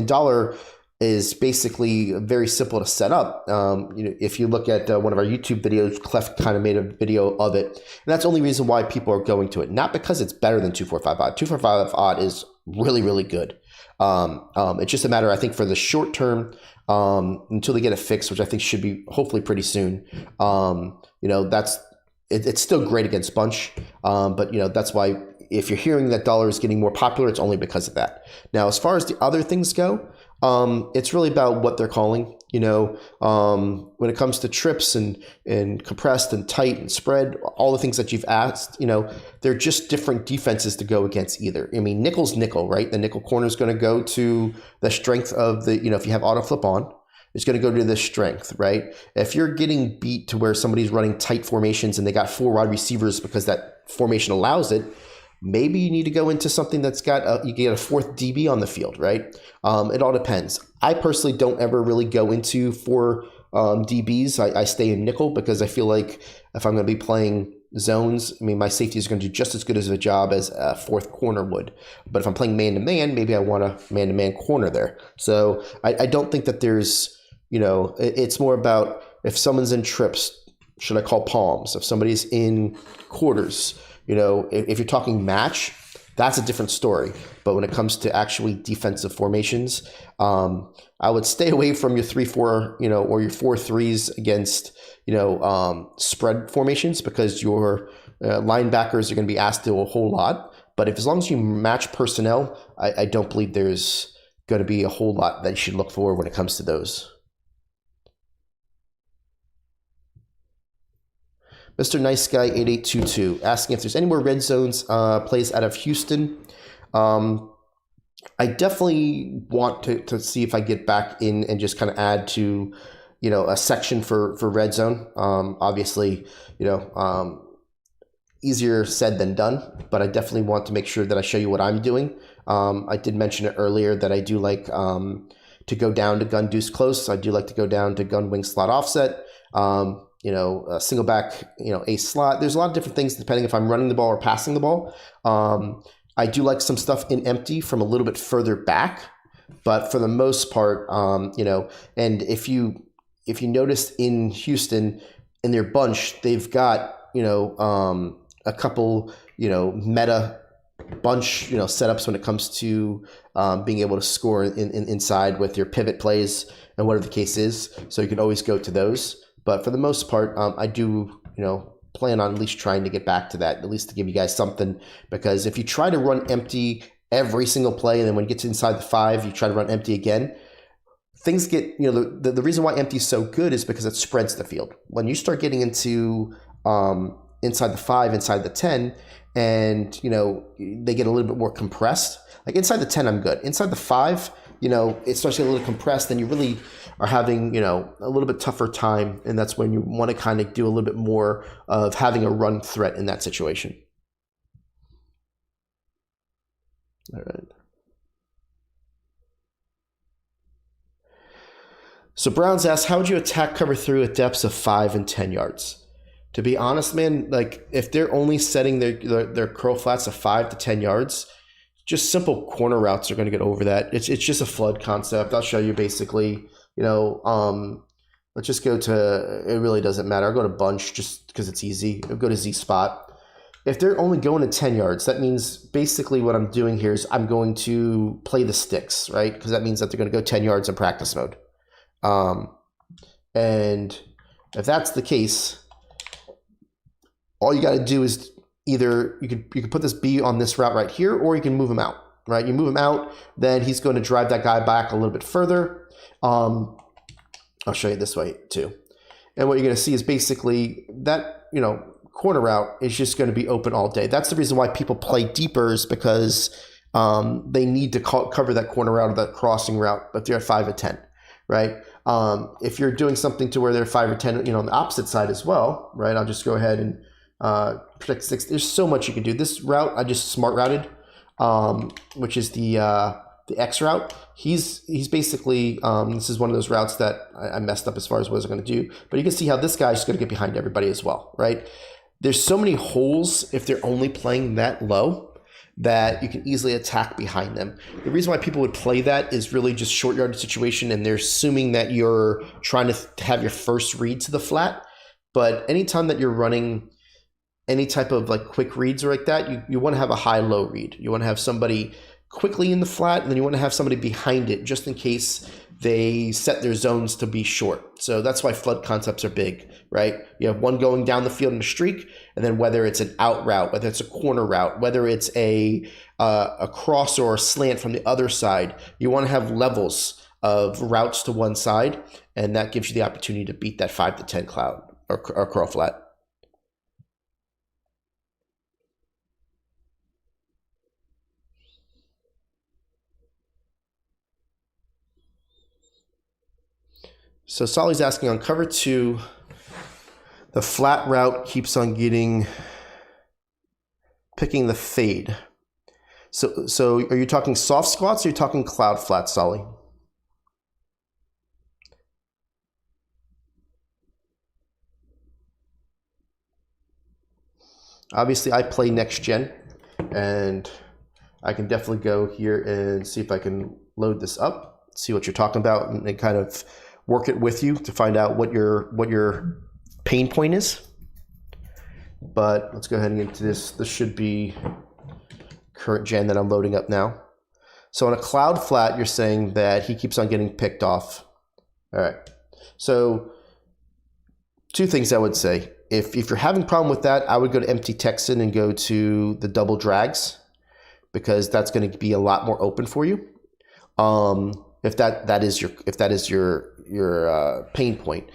dollar is basically very simple to set up. If you look at one of our YouTube videos, Clef kind of made a video of it. And that's the only reason why people are going to it. Not because it's better than 2-4-5 odd. 2-4-5 odd is really, really good. It's just a matter, I think, for the short term, until they get it fixed, which I think should be hopefully pretty soon. It's still great against bunch. But that's why if you're hearing that dollar is getting more popular, it's only because of that. Now, as far as the other things go, it's really about what they're calling. When it comes to trips and compressed and tight and spread, all the things that you've asked, they're just different defenses to go against either. I mean, nickel's nickel, right? The nickel corner is going to go to the strength of the, if you have auto flip on, it's going to go to the strength, right? If you're getting beat to where somebody's running tight formations and they got 4 wide receivers because that formation allows it, maybe you need to go into something that's got you get a 4th DB on the field, right? It all depends. I personally don't ever really go into 4 DBs. I stay in nickel because I feel like if I'm going to be playing zones, my safety is going to do just as good as a job as a 4th corner would. But if I'm playing man-to-man, maybe I want a man-to-man corner there. So I don't think that there's, it's more about if someone's in trips, should I call palms? If somebody's in quarters, if you're talking match, that's a different story. But when it comes to actually defensive formations, I would stay away from your 3-4, or your 4-3s against, spread formations, because your linebackers are going to be asked to do a whole lot. But as long as you match personnel, I don't believe there's going to be a whole lot that you should look for when it comes to those. Mr. Nice Guy 8822 asking if there's any more red zones plays out of Houston. I definitely want to see if I get back in and just kind of add to, a section for red zone. Obviously, easier said than done, but I definitely want to make sure that I show you what I'm doing. I did mention it earlier that I do like to go down to gun deuce close. I do like to go down to gun wing slot offset. A single back, ace slot. There's a lot of different things depending if I'm running the ball or passing the ball. I do like some stuff in empty from a little bit further back, but for the most part, and if you notice in Houston, in their bunch, they've got, a couple, meta bunch, setups when it comes to being able to score inside with your pivot plays and whatever the case is. So you can always go to those. But for the most part, I do, plan on at least trying to get back to that, at least to give you guys something. Because if you try to run empty every single play, and then when you get to inside the 5, you try to run empty again. Things get, the reason why empty is so good is because it spreads the field. When you start getting into inside the 5, inside the 10, and they get a little bit more compressed. Like inside the 10, I'm good. Inside the 5, it starts getting a little compressed, and you really are having a little bit tougher time, and that's when you want to kind of do a little bit more of having a run threat in that situation. All right. So Browns asks, how would you attack cover 3 at depths of 5 and 10 yards? To be honest, man, like if they're only setting their curl flats of 5 to 10 yards, just simple corner routes are going to get over that. It's just a flood concept. I'll show you basically, let's just go to, it really doesn't matter. I'll go to bunch just because it's easy. I'll go to Z spot. If they're only going to 10 yards, that means basically what I'm doing here is I'm going to play the sticks, right? Because that means that they're going to go 10 yards in practice mode. And if that's the case, all you got to do is either you could put this B on this route right here, or you can move him out, right? You move him out, then he's going to drive that guy back a little bit further. I'll show you this way too. And what you're going to see is basically that, corner route is just going to be open all day. That's the reason why people play deepers, because they need to cover that corner route or that crossing route if they're at 5 or 10, right? If you're doing something to where they're 5 or 10, on the opposite side as well, right? I'll just go ahead and protect 6. There's so much you can do. This route I just smart routed, which is the X route. He's basically this is one of those routes that I messed up as far as what I was going to do. But you can see how this guy's just going to get behind everybody as well, right? There's so many holes if they're only playing that low that you can easily attack behind them. The reason why people would play that is really just short yardage situation, and they're assuming that you're trying to have your first read to the flat. But anytime that you're running any type of like quick reads or like that, you want to have a high-low read. You want to have somebody quickly in the flat, and then you want to have somebody behind it just in case they set their zones to be short. So that's why flood concepts are big, right? You have one going down the field in a streak, and then whether it's an out route, whether it's a corner route, whether it's a cross or a slant from the other side, you want to have levels of routes to one side, and that gives you the opportunity to beat that 5 to 10 cloud or curl flat. So Solly's asking, on cover 2, the flat route keeps on picking the fade. So are you talking soft squats or are you talking cloud flat, Solly? Obviously, I play next gen, and I can definitely go here and see if I can load this up, see what you're talking about, and kind of work it with you to find out what your pain point is. But let's go ahead and get into this. This should be current gen that I'm loading up now. So on a cloud flat, you're saying that he keeps on getting picked off. All right. So 2 things I would say. If you're having a problem with that, I would go to empty Texan and go to the double drags, because that's going to be a lot more open for you. If that is your pain point.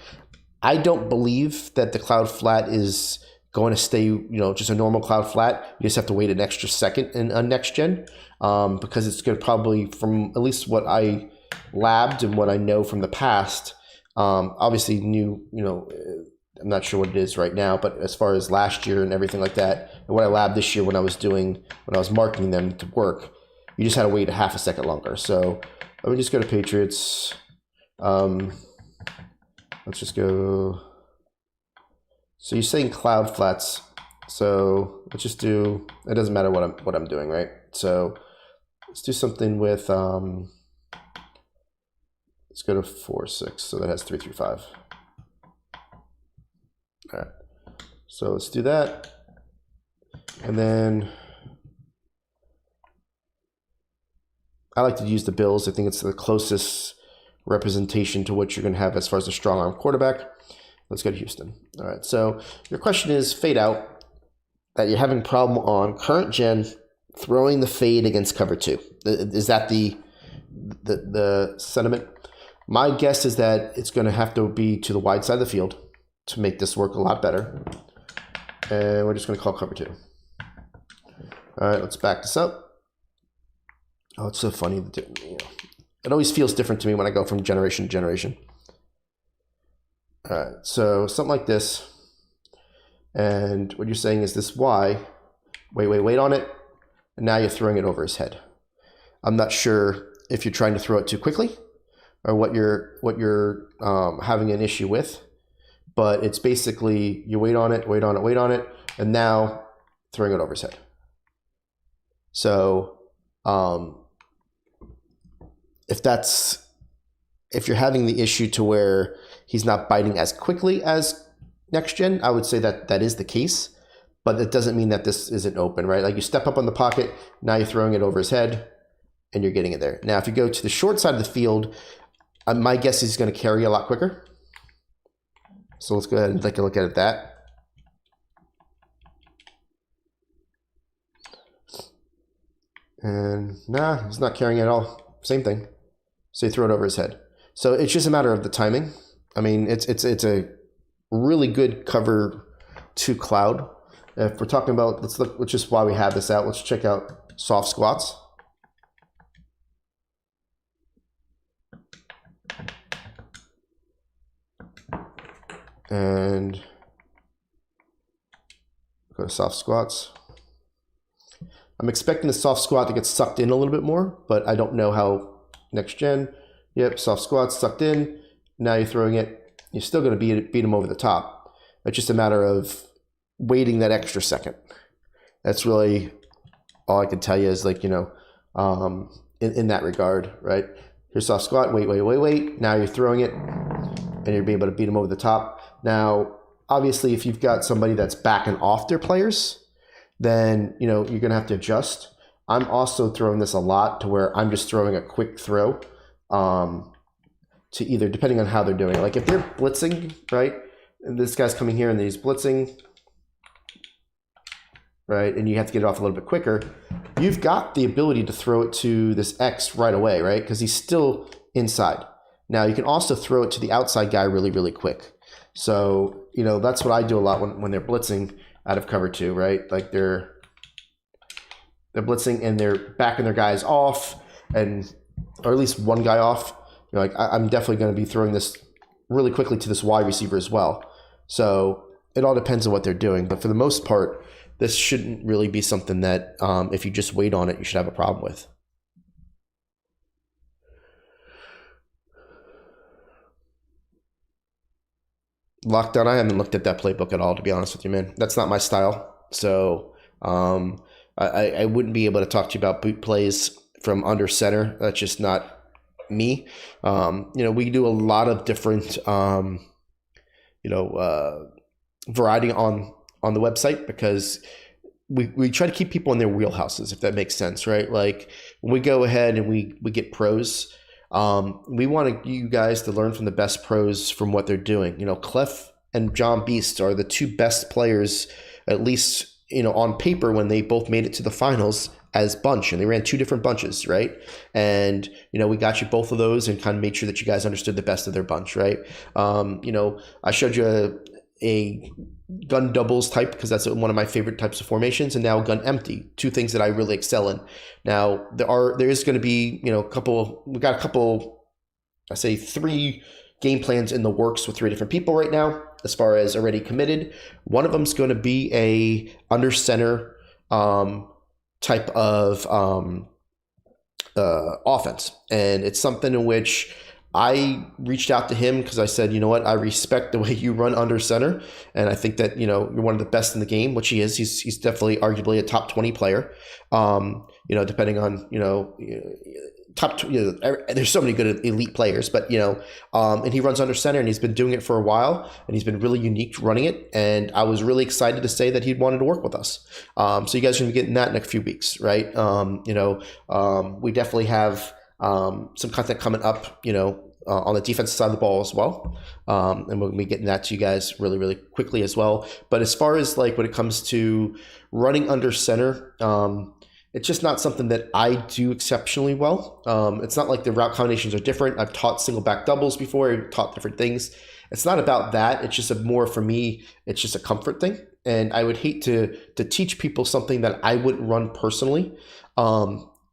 I don't believe that the cloud flat is going to stay, just a normal cloud flat. You just have to wait an extra second in a next gen, because it's going to probably, from at least what I labbed and what I know from the past, obviously new, I'm not sure what it is right now, but as far as last year and everything like that, and what I labbed this year when I was marking them to work, you just had to wait a half a second longer. So let me just go to Patriots. Let's just go. So you're saying cloud flats. So let's just do, it doesn't matter what I'm doing, right? So let's do something with, let's go to 4-6. So that has 3-5. All right. So let's do that. And then I like to use the Bills. I think it's the closest representation to what you're going to have as far as a strong arm quarterback. Let's go to Houston. All right. So your question is fade out, that you're having a problem on current gen throwing the fade against cover 2. Is that the sentiment? My guess is that it's going to have to be to the wide side of the field to make this work a lot better. And we're just going to call cover 2. All right, let's back this up. Oh, it's so funny. It always feels different to me when I go from generation to generation. All right, so something like this. And what you're saying is this Y, wait on it. And now you're throwing it over his head. I'm not sure if you're trying to throw it too quickly or what you're having an issue with, but it's basically you wait on it, and now throwing it over his head. So if you're having the issue to where he's not biting as quickly as next gen, I would say that is the case, but it doesn't mean that this isn't open, right? Like you step up on the pocket, now you're throwing it over his head and you're getting it there. Now, if you go to the short side of the field, my guess is he's going to carry a lot quicker. So let's go ahead and take a look at that. And nah, he's not carrying at all. Same thing. So you throw it over his head. So it's just a matter of the timing. I mean, it's a really good cover 2 cloud. If we're talking about, let's look, which is why we have this out. Let's check out soft squats. And go to soft squats. I'm expecting the soft squat to get sucked in a little bit more, but I don't know how next gen. Yep, soft squats sucked in. Now you're throwing it. You're still going to beat him over the top. It's just a matter of waiting that extra second. That's really all I can tell you is like, in that regard, right? Here's soft squat, wait. Now you're throwing it and you're being able to beat him over the top. Now, obviously, if you've got somebody that's backing off their players, then, you're going to have to adjust. I'm also throwing this a lot to where I'm just throwing a quick throw to either, depending on how they're doing it. Like if they're blitzing, right? And this guy's coming here and he's blitzing, right? And you have to get it off a little bit quicker. You've got the ability to throw it to this X right away, right? Because he's still inside. Now you can also throw it to the outside guy really, really quick. So, that's what I do a lot when they're blitzing out of cover 2, right? Like they're blitzing and they're backing their guys off, or at least one guy off. Like I'm definitely going to be throwing this really quickly to this wide receiver as well. So it all depends on what they're doing. But for the most part, this shouldn't really be something that if you just wait on it, you should have a problem with. Lockdown, I haven't looked at that playbook at all, to be honest with you, man. That's not my style. So I wouldn't be able to talk to you about boot plays from under center. That's just not me. We do a lot of different, variety on the website because we try to keep people in their wheelhouses, if that makes sense, right? Like when we go ahead and we get pros, we want you guys to learn from the best pros from what they're doing. Clef and John Beast are the 2 best players, at least, on paper, when they both made it to the finals as bunch, and they ran 2 different bunches, right? And, we got you both of those and kind of made sure that you guys understood the best of their bunch, right? I showed you a gun doubles type because that's one of my favorite types of formations, and now gun empty, 2 things that I really excel in. Now there is going to be we got a couple, I say 3 game plans in the works with 3 different people right now as far as already committed. One of them is going to be a under center type of offense, and it's something in which I reached out to him because I said, you know what, I respect the way you run under center, and I think that you're one of the best in the game, which he is. He's definitely arguably a top 20 player. Depending on top. There's so many good elite players, but and he runs under center, and he's been doing it for a while, and he's been really unique running it. And I was really excited to say that he wanted to work with us. So you guys are gonna be getting that in a few weeks, right? We definitely have some content coming up, on the defensive side of the ball as well. And we'll be getting that to you guys really, really quickly as well. But as far as like when it comes to running under center, It's just not something that I do exceptionally well. It's not like the route combinations are different. I've taught single back doubles before. I've taught different things. It's not about that. It's just more for me. It's just a comfort thing. And I would hate to teach people something that I wouldn't run personally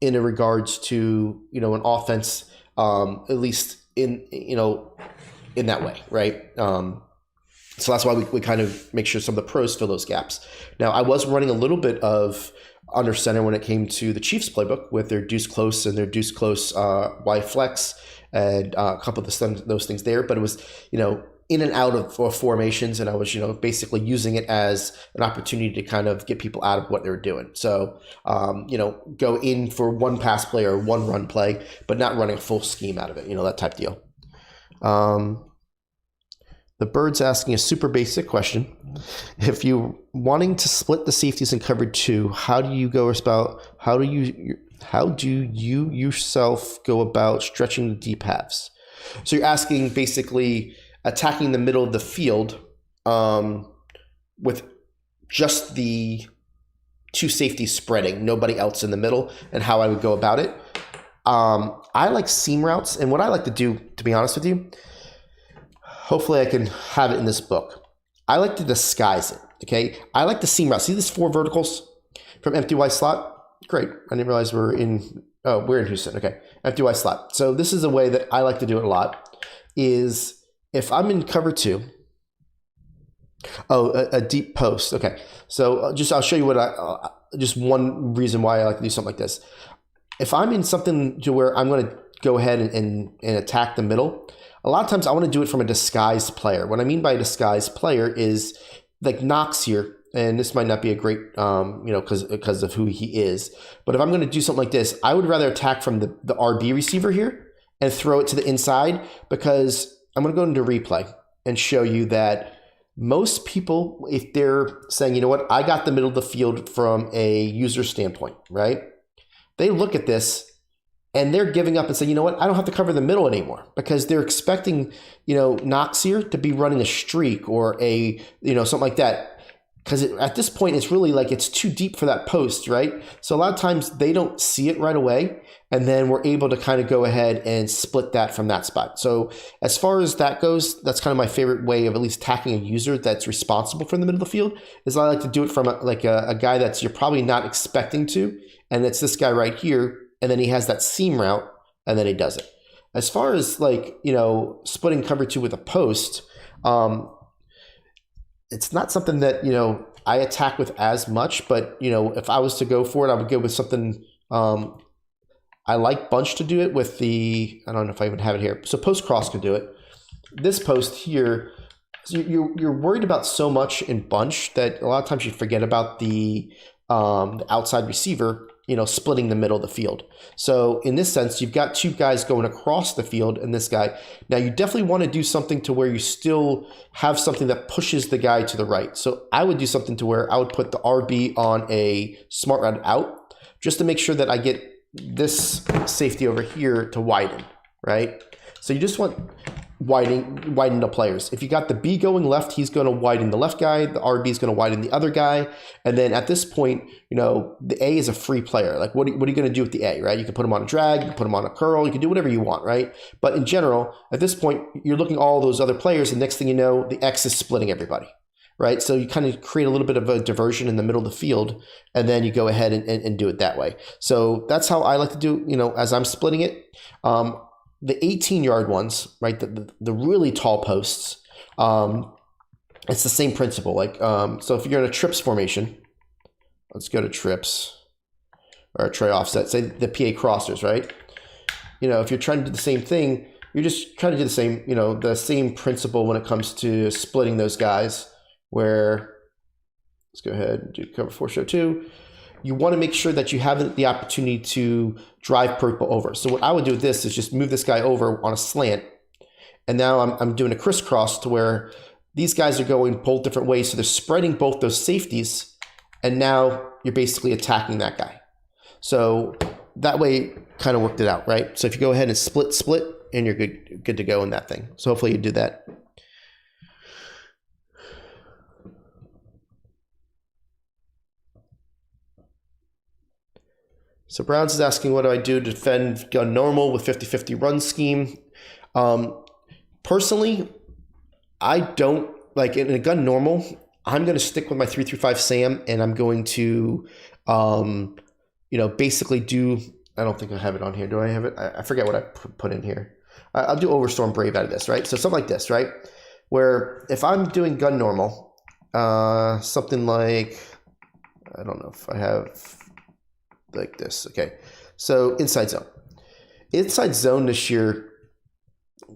in regards to, an offense, at least in that way, right? So that's why we kind of make sure some of the pros fill those gaps. Now, I was running a little bit of under center when it came to the Chiefs playbook with their deuce close and their deuce close Y flex and a couple of those things there. But it was, in and out of formations, and I was, basically using it as an opportunity to kind of get people out of what they were doing. So, go in for one pass play or one run play, but not running a full scheme out of it, that type deal. The bird's asking a super basic question. If you're wanting to split the safeties in cover 2, how do you yourself go about stretching the deep halves? So you're asking basically attacking the middle of the field with just the 2 safeties spreading, nobody else in the middle, and how I would go about it. I like seam routes, and what I like to do, to be honest with you, hopefully I can have it in this book. I like to disguise it, okay? I like the seam route. See these 4 verticals from empty Y slot? Great. I didn't realize we're in Houston. Okay, empty Y slot. So this is a way that I like to do it a lot, is if I'm in cover 2, a deep post. Okay, so I'll show you what just one reason why I like to do something like this. If I'm in something to where I'm going to go ahead and attack the middle, a lot of times I want to do it from a disguised player. What I mean by a disguised player is like Knox here, and this might not be a great, because of who he is. But if I'm going to do something like this, I would rather attack from the RB receiver here and throw it to the inside, because I'm going to go into replay and show you that most people, if they're saying, you know what, I got the middle of the field from a user standpoint, right? They look at this and they're giving up and saying, you know what, I don't have to cover the middle anymore, because they're expecting, Knox here to be running a streak or a, something like that. Because at this point, it's really like it's too deep for that post, right? So a lot of times they don't see it right away. And then we're able to kind of go ahead and split that from that spot. So as far as that goes, that's kind of my favorite way of at least attacking a user that's responsible from the middle of the field, is I like to do it from a guy that's you're probably not expecting to. And it's this guy right here. And then he has that seam route, and then he does it. As far as splitting cover 2 with a post, it's not something that, I attack with as much, but, if I was to go for it, I would go with something, I like bunch to do it with I don't know if I even have it here. So post cross can do it. This post here, so you're worried about so much in bunch that a lot of times you forget about the outside receiver, splitting the middle of the field. So in this sense, you've got 2 guys going across the field and this guy. Now you definitely want to do something to where you still have something that pushes the guy to the right. So I would do something to where I would put the RB on a smart route out, just to make sure that I get this safety over here to widen, right? So you just want widen the players. If you got the B going left, he's going to widen the left guy. The RB is going to widen the other guy. And then at this point, the A is a free player. Like what are you going to do with the A, right? You can put him on a drag, you can put him on a curl, you can do whatever you want, right? But in general, at this point, you're looking at all those other players, and next thing you know, the X is splitting everybody, right? So you kind of create a little bit of a diversion in the middle of the field, and then you go ahead and do it that way. So that's how I like to do, as I'm splitting it. The 18-yard ones, right? The really tall posts. It's the same principle. So if you're in a trips formation, let's go to trips or a tray offset. Say the PA crossers, right? If you're trying to do the same thing, you're just trying to do the same principle when it comes to splitting those guys. Where let's go ahead and do cover 4 show 2. You want to make sure that you have the opportunity to drive purple over. So what I would do with this is just move this guy over on a slant. And now I'm doing a crisscross to where these guys are going both different ways. So they're spreading both those safeties. And now you're basically attacking that guy. So that way kind of worked it out, right? So if you go ahead and split, and you're good to go in that thing. So hopefully you do that. So Browns is asking, what do I do to defend gun normal with 50-50 run scheme? Personally, I don't like in a gun normal. I'm going to stick with my 3-5 SAM, and I'm going to, basically do. I don't think I have it on here. Do I have it? I forget what I put in here. I'll do Overstorm Brave out of this, right? So something like this, right? Where if I'm doing gun normal, something like, I don't know if I have like this. Okay, so inside zone. Inside zone this year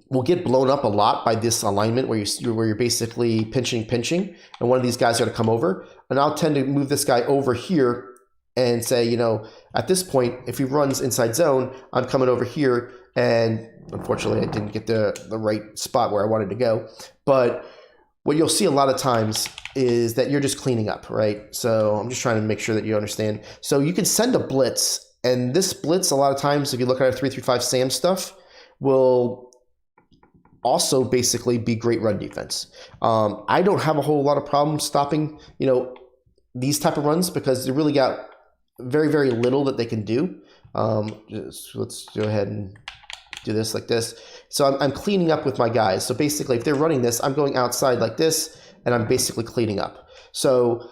will get blown up a lot by this alignment where you're basically pinching, and one of these guys are going to come over, and I'll tend to move this guy over here and say, at this point, if he runs inside zone, I'm coming over here, and unfortunately, I didn't get the right spot where I wanted to go. But what you'll see a lot of times is that you're just cleaning up, right? So I'm just trying to make sure that you understand. So you can send a blitz, and this blitz, a lot of times, if you look at our 3-5 SAM stuff, will also basically be great run defense. I don't have a whole lot of problems stopping, these type of runs because they really got very, very little that they can do. Let's go ahead and do this like this. So I'm cleaning up with my guys. So basically, if they're running this, I'm going outside like this, and I'm basically cleaning up. So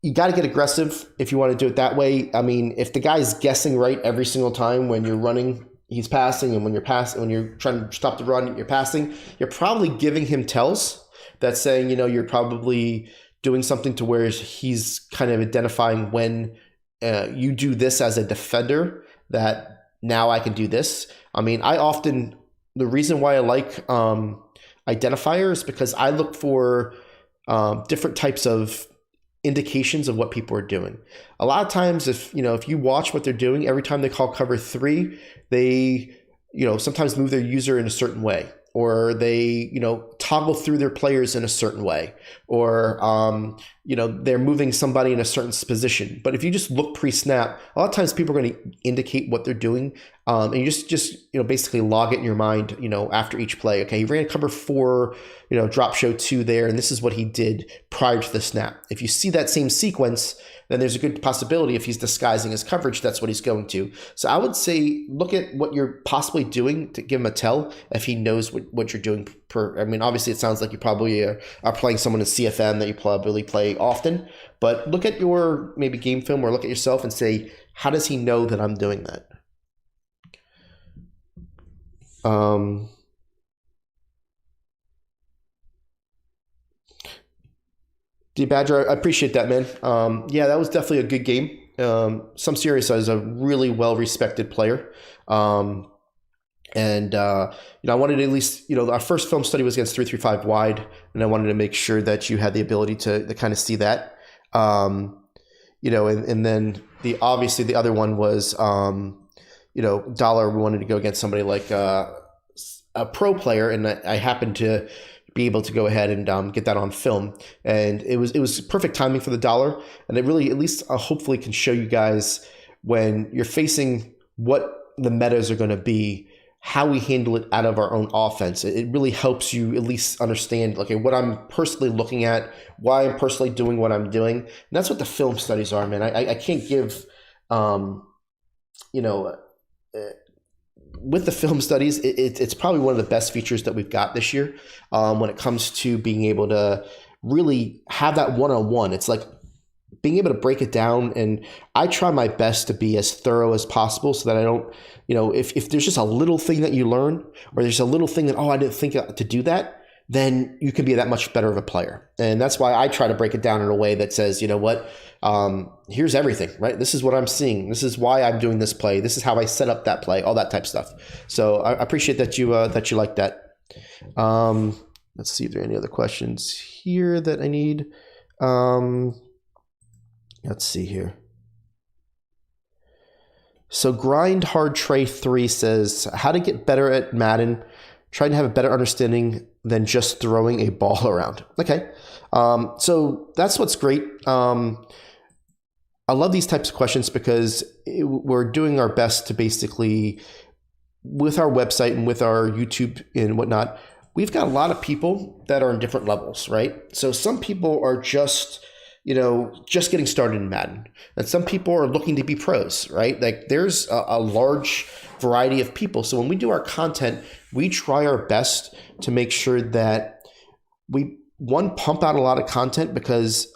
you got to get aggressive if you want to do it that way. I mean, if the guy's guessing right every single time when you're running, he's passing, and when you're trying to stop the run, you're passing, you're probably giving him tells that's saying, you're probably doing something to where he's kind of identifying when you do this as a defender, that now I can do this. I mean, the reason why I like identifiers, because I look for different types of indications of what people are doing. A lot of times, if you watch what they're doing, every time they call cover 3, they sometimes move their user in a certain way, or they toggle through their players in a certain way, or they're moving somebody in a certain position. But if you just look pre-snap, a lot of times people are going to indicate what they're doing, and you just basically log it in your mind after each play. Okay, he ran cover 4, drop show 2 there, and this is what he did prior to the snap. If you see that same sequence, then there's a good possibility if he's disguising his coverage, that's what he's going to. So I would say look at what you're possibly doing to give him a tell if he knows what you're doing. Obviously it sounds like you probably are playing someone in CFM that you probably play often, but look at your maybe game film or look at yourself and say, how does he know that I'm doing that? D Badger, I appreciate that, man. Yeah, that was definitely a good game. Some Serious is a really well-respected player. I wanted to at least, our first film study was against 3-5 wide, and I wanted to make sure that you had the ability to kind of see that. And then obviously the other one was, Dollar, we wanted to go against somebody like a pro player, and I happened to be able to go ahead and get that on film, and it was perfect timing for the Dollar, and it really at least hopefully can show you guys when you're facing what the metas are going to be, how we handle it out of our own offense. It really helps you at least understand, okay, what I'm personally looking at, why I'm personally doing what I'm doing, and that's what the film studies are, man. I can't give, with the film studies, it's probably one of the best features that we've got this year when it comes to being able to really have that one-on-one. It's like being able to break it down, and I try my best to be as thorough as possible so that I don't, if there's just a little thing that you learn, or there's a little thing that, I didn't think to do that, then you can be that much better of a player. And that's why I try to break it down in a way that says, here's everything, right? This is what I'm seeing. This is why I'm doing this play. This is how I set up that play, all that type of stuff. So I appreciate that you like that. Let's see if there are any other questions here that I need. Let's see here. So Grind Hard Tray 3 says, how to get better at Madden, trying to have a better understanding than just throwing a ball around. Okay. So that's what's great. I love these types of questions because we're doing our best to basically, with our website and with our YouTube and whatnot, we've got a lot of people that are in different levels, right? So some people are just just getting started in Madden. And some people are looking to be pros, right? Like there's a large variety of people. So when we do our content, we try our best to make sure that we, one, pump out a lot of content because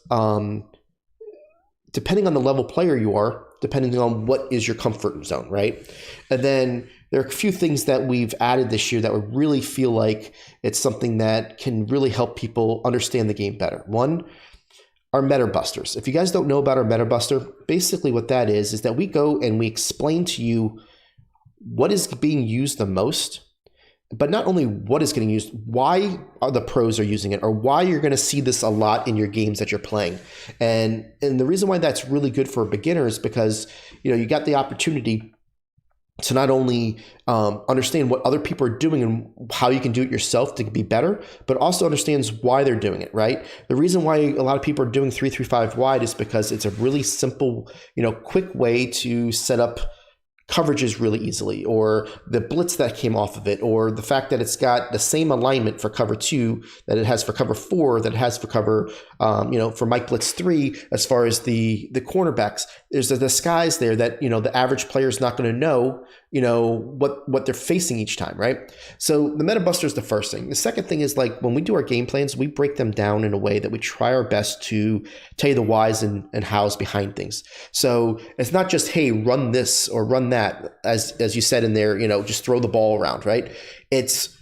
depending on the level player you are, depending on what is your comfort zone, right? And then there are a few things that we've added this year that we really feel like it's something that can really help people understand the game better. One, our meta busters. If you guys don't know about our meta buster, basically what that is that we go and we explain to you what is being used the most, but not only what is getting used, why the pros are using it, or why you're going to see this a lot in your games that you're playing. And the reason why that's really good for beginners is because you got the opportunity to not only understand what other people are doing and how you can do it yourself to be better, but also understands why they're doing it, right? The reason why a lot of people are doing 3-3-5 wide is because it's a really simple, quick way to set up coverages really easily, or the blitz that came off of it, or the fact that it's got the same alignment for cover 2 that it has for cover 4 that it has for cover, for Mike Blitz 3 as far as the cornerbacks. There's a disguise there that, the average player is not going to know, what they're facing each time, right? So the meta buster is the first thing. The second thing is like when we do our game plans, we break them down in a way that we try our best to tell you the whys and hows behind things. So it's not just, hey, run this or run that, as you said in there, just throw the ball around, right? It's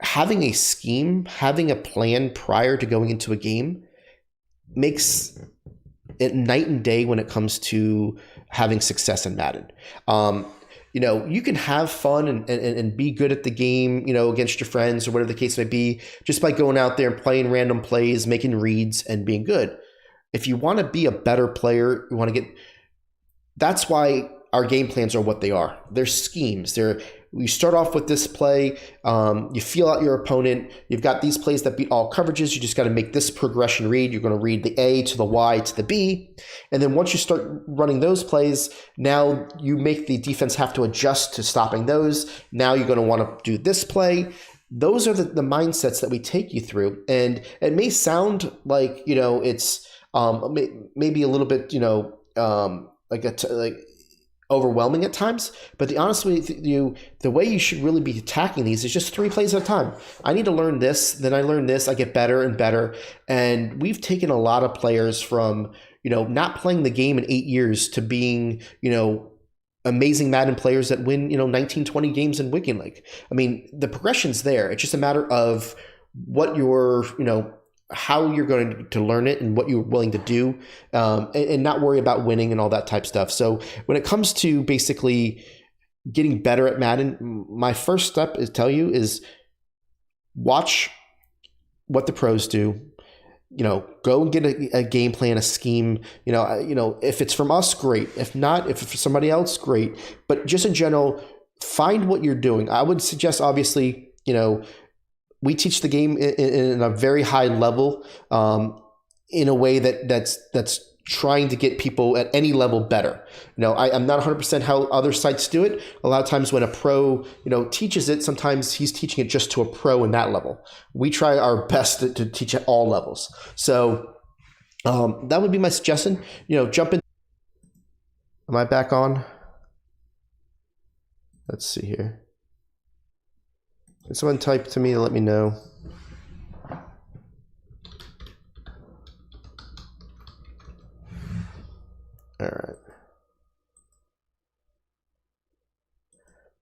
having a scheme, having a plan prior to going into a game makes it night and day when it comes to having success in Madden. You can have fun and be good at the game, against your friends or whatever the case may be, just by going out there and playing random plays, making reads and being good. If you want to be a better player, that's why our game plans are what they are. They're schemes. You start off with this play, you feel out your opponent, you've got these plays that beat all coverages, you just got to make this progression read. You're going to read the A to the Y to the B, and then once you start running those plays, now you make the defense have to adjust to stopping those. Now you're going to want to do this play. Those are the mindsets that we take you through, and it may sound like, it's maybe a little bit, like overwhelming at times, but the honest with you, the way you should really be attacking these is just 3 plays at a time. I need to learn this, then I learn this, I get better and better. And we've taken a lot of players from, not playing the game in 8 years to being, amazing Madden players that win, 19, 20 games in Weekend League. I mean, the progression's there. It's just a matter of what your, how you're going to learn it and what you're willing to do, and not worry about winning and all that type stuff. So when it comes to basically getting better at Madden, my first step is watch what the pros do. Go and get a game plan, a scheme. If it's from us, great. If not, if it's for somebody else, great. But just in general, find what you're doing. I would suggest, obviously, we teach the game in a very high level, in a way that's trying to get people at any level better. I'm not 100% how other sites do it. A lot of times when a pro, teaches it, sometimes he's teaching it just to a pro in that level. We try our best to teach at all levels. So that would be my suggestion. Jump in. Am I back on? Let's see here. Can someone type to me to let me know? All right.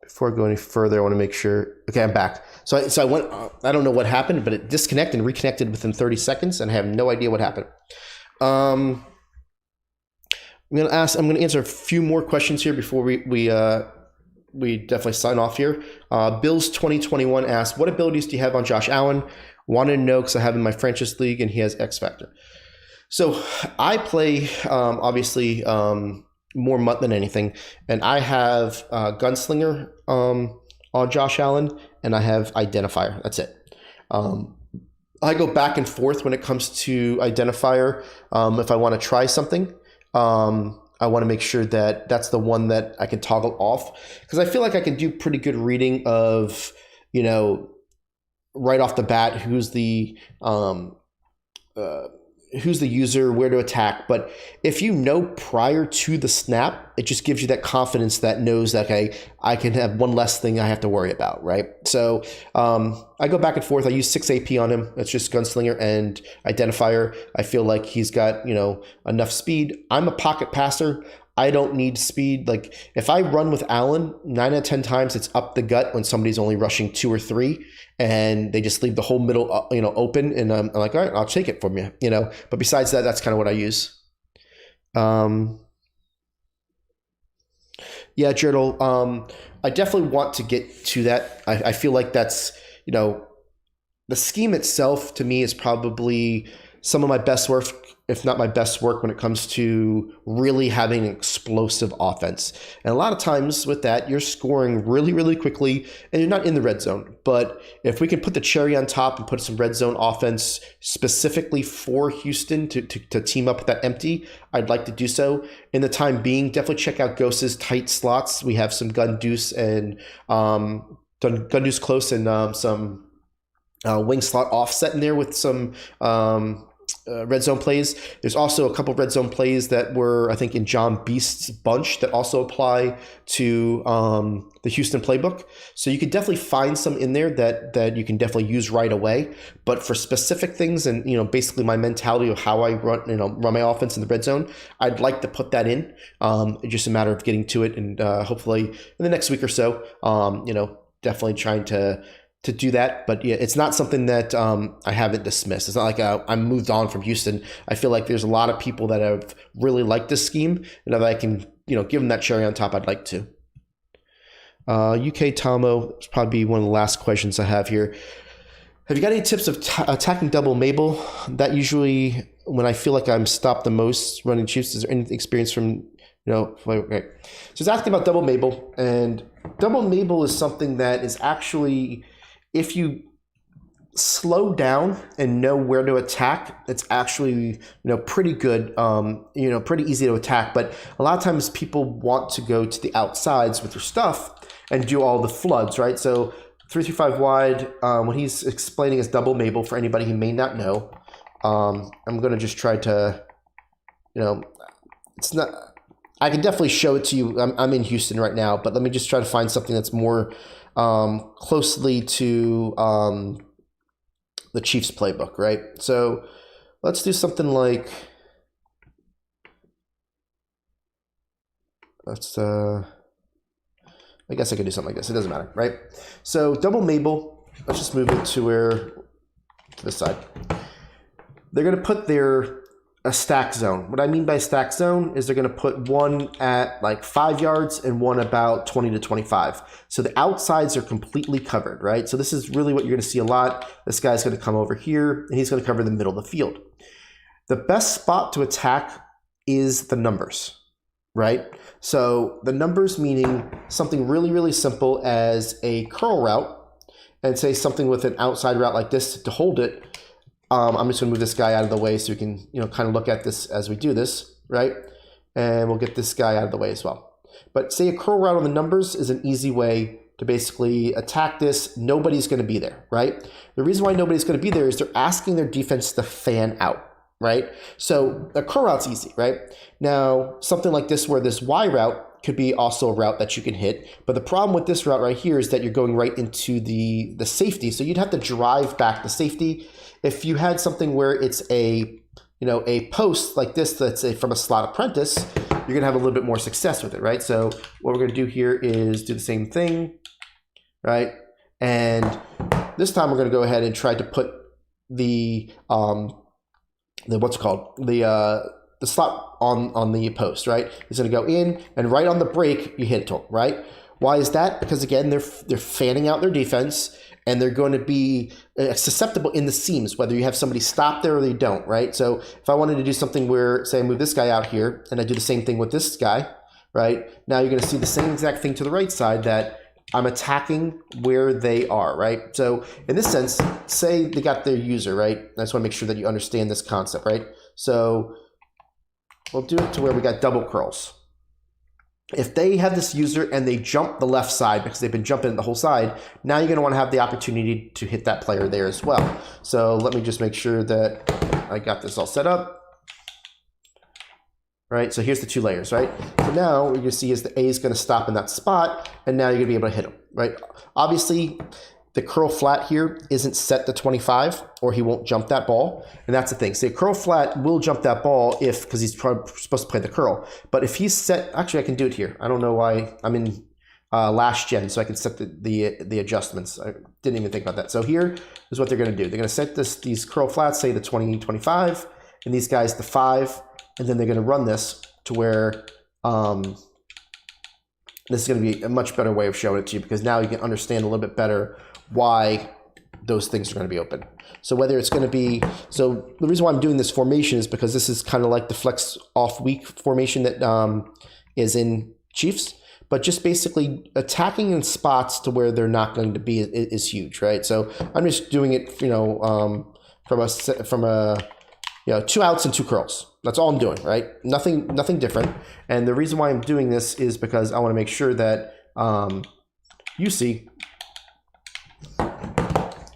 Before I go any further, I want to make sure. Okay, I'm back. So I went. I don't know what happened, but it disconnected and reconnected within 30 seconds, and I have no idea what happened. I'm going to answer a few more questions here before we definitely sign off here. Bills 2021 asked, what abilities do you have on Josh Allen? Wanted to know because I have him in my franchise league and he has X Factor. So I play, obviously, more MUT than anything. And I have Gunslinger on Josh Allen, and I have Identifier. That's it. I go back and forth when it comes to Identifier. If I want to try something, I want to make sure that that's the one that I can toggle off, because I feel like I can do pretty good reading of, right off the bat, who's the who's the user, where to attack. But if you know prior to the snap, it just gives you that confidence that knows that, okay, I can have one less thing I have to worry about, right? So I go back and forth. I use 6 AP on him. It's just gunslinger and identifier. I feel like he's got, enough speed. I'm a pocket passer. I don't need speed. Like if I run with Allen, 9 out of 10 times it's up the gut when somebody's only rushing 2 or 3 and they just leave the whole middle, open. And I'm like, all right, I'll take it from you, But besides that, that's kind of what I use. Yeah, Journal. I definitely want to get to that. I feel like that's, the scheme itself to me is probably some of my best work, if not my best work, when it comes to really having an explosive offense. And a lot of times with that, you're scoring really, really quickly and you're not in the red zone. But if we can put the cherry on top and put some red zone offense specifically for Houston to team up with that empty, I'd like to do so. In the time being, definitely check out Ghost's tight slots. We have some gun deuce and gun deuce close and some wing slot offset in there with some red zone plays. There's also a couple red zone plays that were, I think, in John Beast's bunch that also apply to the Houston playbook. So you could definitely find some in there that you can definitely use right away. But for specific things and, basically my mentality of how I run my offense in the red zone, I'd like to put that in. It's just a matter of getting to it and hopefully in the next week or so, definitely trying to do that. But yeah, it's not something that I haven't dismissed. It's not like I'm moved on from Houston. I feel like there's a lot of people that have really liked this scheme, and if I can, give them that cherry on top, I'd like to. UK Tomo, it's probably one of the last questions I have here. Have you got any tips of attacking double Mabel? That usually, when I feel like I'm stopped the most running Chiefs, is there any experience from, okay. So it's asking about double Mabel, and double Mabel is something that is actually, if you slow down and know where to attack, it's actually, pretty good, pretty easy to attack. But a lot of times people want to go to the outsides with their stuff and do all the floods, right? So 335 wide, when he's explaining his double Mabel, for anybody who may not know, I'm going to just try to, it's not, I can definitely show it to you. I'm in Houston right now, but let me just try to find something that's more closely to the Chiefs playbook, right? So let's do something like, I guess I could do something like this. It doesn't matter, right? So double Mabel, let's just move it to this side. They're going to put a stack zone. What I mean by stack zone is they're going to put one at like 5 yards and one about 20 to 25. So the outsides are completely covered, right? So this is really what you're going to see a lot. This guy's going to come over here and he's going to cover the middle of the field. The best spot to attack is the numbers, right? So the numbers meaning something really, really simple as a curl route, and say something with an outside route like this to hold it. I'm just going to move this guy out of the way so we can, kind of look at this as we do this, right? And we'll get this guy out of the way as well. But say a curl route on the numbers is an easy way to basically attack this. Nobody's going to be there, right? The reason why nobody's going to be there is they're asking their defense to fan out, right? So a curl route's easy, right? Now, something like this where this Y route could be also a route that you can hit. But the problem with this route right here is that you're going right into the safety. So you'd have to drive back the safety. If you had something where it's a post like this that's from a slot apprentice, you're going to have a little bit more success with it, right? So what we're going to do here is do the same thing, right? And this time we're going to go ahead and try to put the slot on the post, right? It's going to go in, and right on the break, you hit it to them, right? Why is that? Because again, they're fanning out their defense, and they're going to be susceptible in the seams, whether you have somebody stop there or they don't, right? So if I wanted to do something where, say I move this guy out here, and I do the same thing with this guy, right? Now you're going to see the same exact thing to the right side, that I'm attacking where they are, right? So in this sense, say they got their user, right? I just want to make sure that you understand this concept, right? So we'll do it to where we got double curls. If they have this user and they jump the left side because they've been jumping the whole side, now you're going to want to have the opportunity to hit that player there as well. So let me just make sure that I got this all set up. Right, so here's the 2 layers, right? So now what you see is the A is going to stop in that spot, and now you're going to be able to hit him, right? Obviously, the curl flat here isn't set to 25, or he won't jump that ball, and that's the thing. So the curl flat will jump that ball because he's supposed to play the curl. But if he's set, actually I can do it here. I don't know why. I'm in last gen, so I can set the adjustments. I didn't even think about that. So here is what they're going to do. They're going to set these curl flats, say the 20, 25, and these guys the 5. And then they're going to run this to where this is going to be a much better way of showing it to you, because now you can understand a little bit better why those things are going to be open. So whether it's going to be, so the reason why I'm doing this formation is because this is kind of like the flex off weak formation that is in Chiefs, but just basically attacking in spots to where they're not going to be is huge, right? So I'm just doing it, you know, from a 2 outs and 2 curls. That's all I'm doing, right? Nothing different. And the reason why I'm doing this is because I want to make sure that you see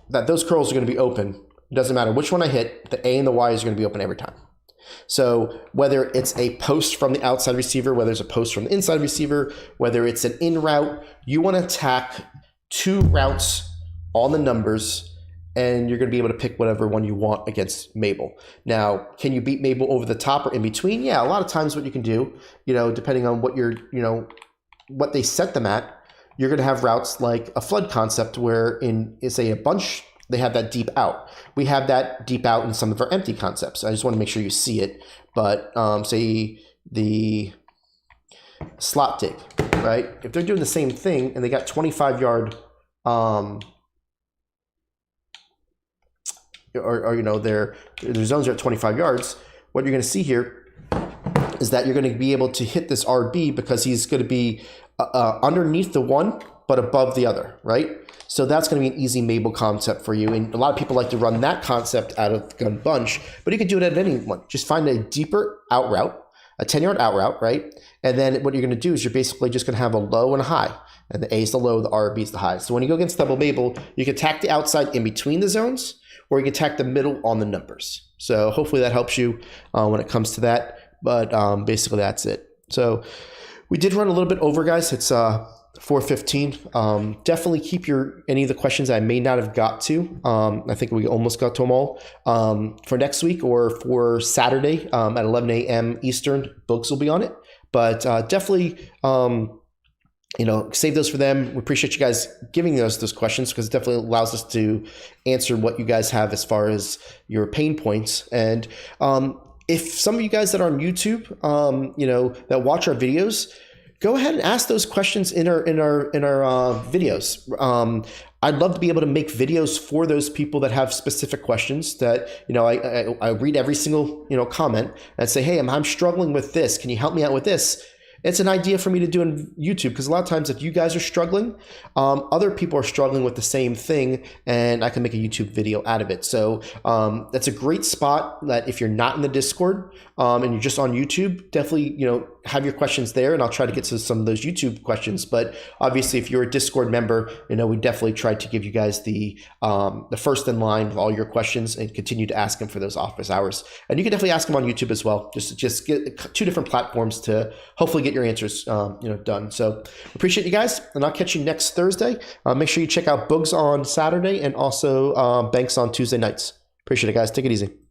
that those curls are going to be open. It doesn't matter which one I hit, the A and the Y is going to be open every time. So whether it's a post from the outside receiver, whether it's a post from the inside receiver, whether it's an in route, you want to attack 2 routes on the numbers, and you're going to be able to pick whatever one you want against Mabel. Now, can you beat Mabel over the top or in between? Yeah, a lot of times what you can do, you know, depending on what you're, you know, what they set them at, you're going to have routes like a flood concept where in, say, a bunch, they have that deep out. We have that deep out in some of our empty concepts. I just want to make sure you see it. But say the slot dig, right? If they're doing the same thing and they got 25-yard or you know, their zones are at 25 yards, what you're going to see here is that you're going to be able to hit this RB because he's going to be underneath the one but above the other, right? So that's going to be an easy Mabel concept for you. And a lot of people like to run that concept out of gun bunch, but you can do it at any one. Just find a deeper out route, a 10-yard out route, right? And then what you're going to do is you're basically just going to have a low and a high. And the A is the low, the RB is the high. So when you go against double Mabel, you can attack the outside in between the zones, or you can attack the middle on the numbers. So hopefully that helps you when it comes to that. But basically that's it. So we did run a little bit over, guys. It's 4:15. Definitely keep any of the questions I may not have got to. I think we almost got to them all. For next week or for Saturday at 11 a.m. Eastern, books will be on it. But definitely, you know, save those for them. We appreciate you guys giving us those questions because it definitely allows us to answer what you guys have as far as your pain points. And if some of you guys that are on YouTube, you know, that watch our videos, go ahead and ask those questions in our videos. I'd love to be able to make videos for those people that have specific questions that, you know, I read every single, you know, comment and say, hey, I'm struggling with this. Can you help me out with this? It's an idea for me to do on YouTube because a lot of times if you guys are struggling, other people are struggling with the same thing and I can make a YouTube video out of it. So that's a great spot that if you're not in the Discord and you're just on YouTube, definitely, you know, have your questions there and I'll try to get to some of those YouTube questions. But obviously if you're a Discord member, you know, we definitely try to give you guys the first in line with all your questions and continue to ask them for those office hours. And you can definitely ask them on YouTube as well. Just get 2 different platforms to hopefully get your answers you know, done. So appreciate you guys and I'll catch you next Thursday. Make sure you check out Boogs on Saturday and also Banks on Tuesday nights. Appreciate it, guys. Take it easy.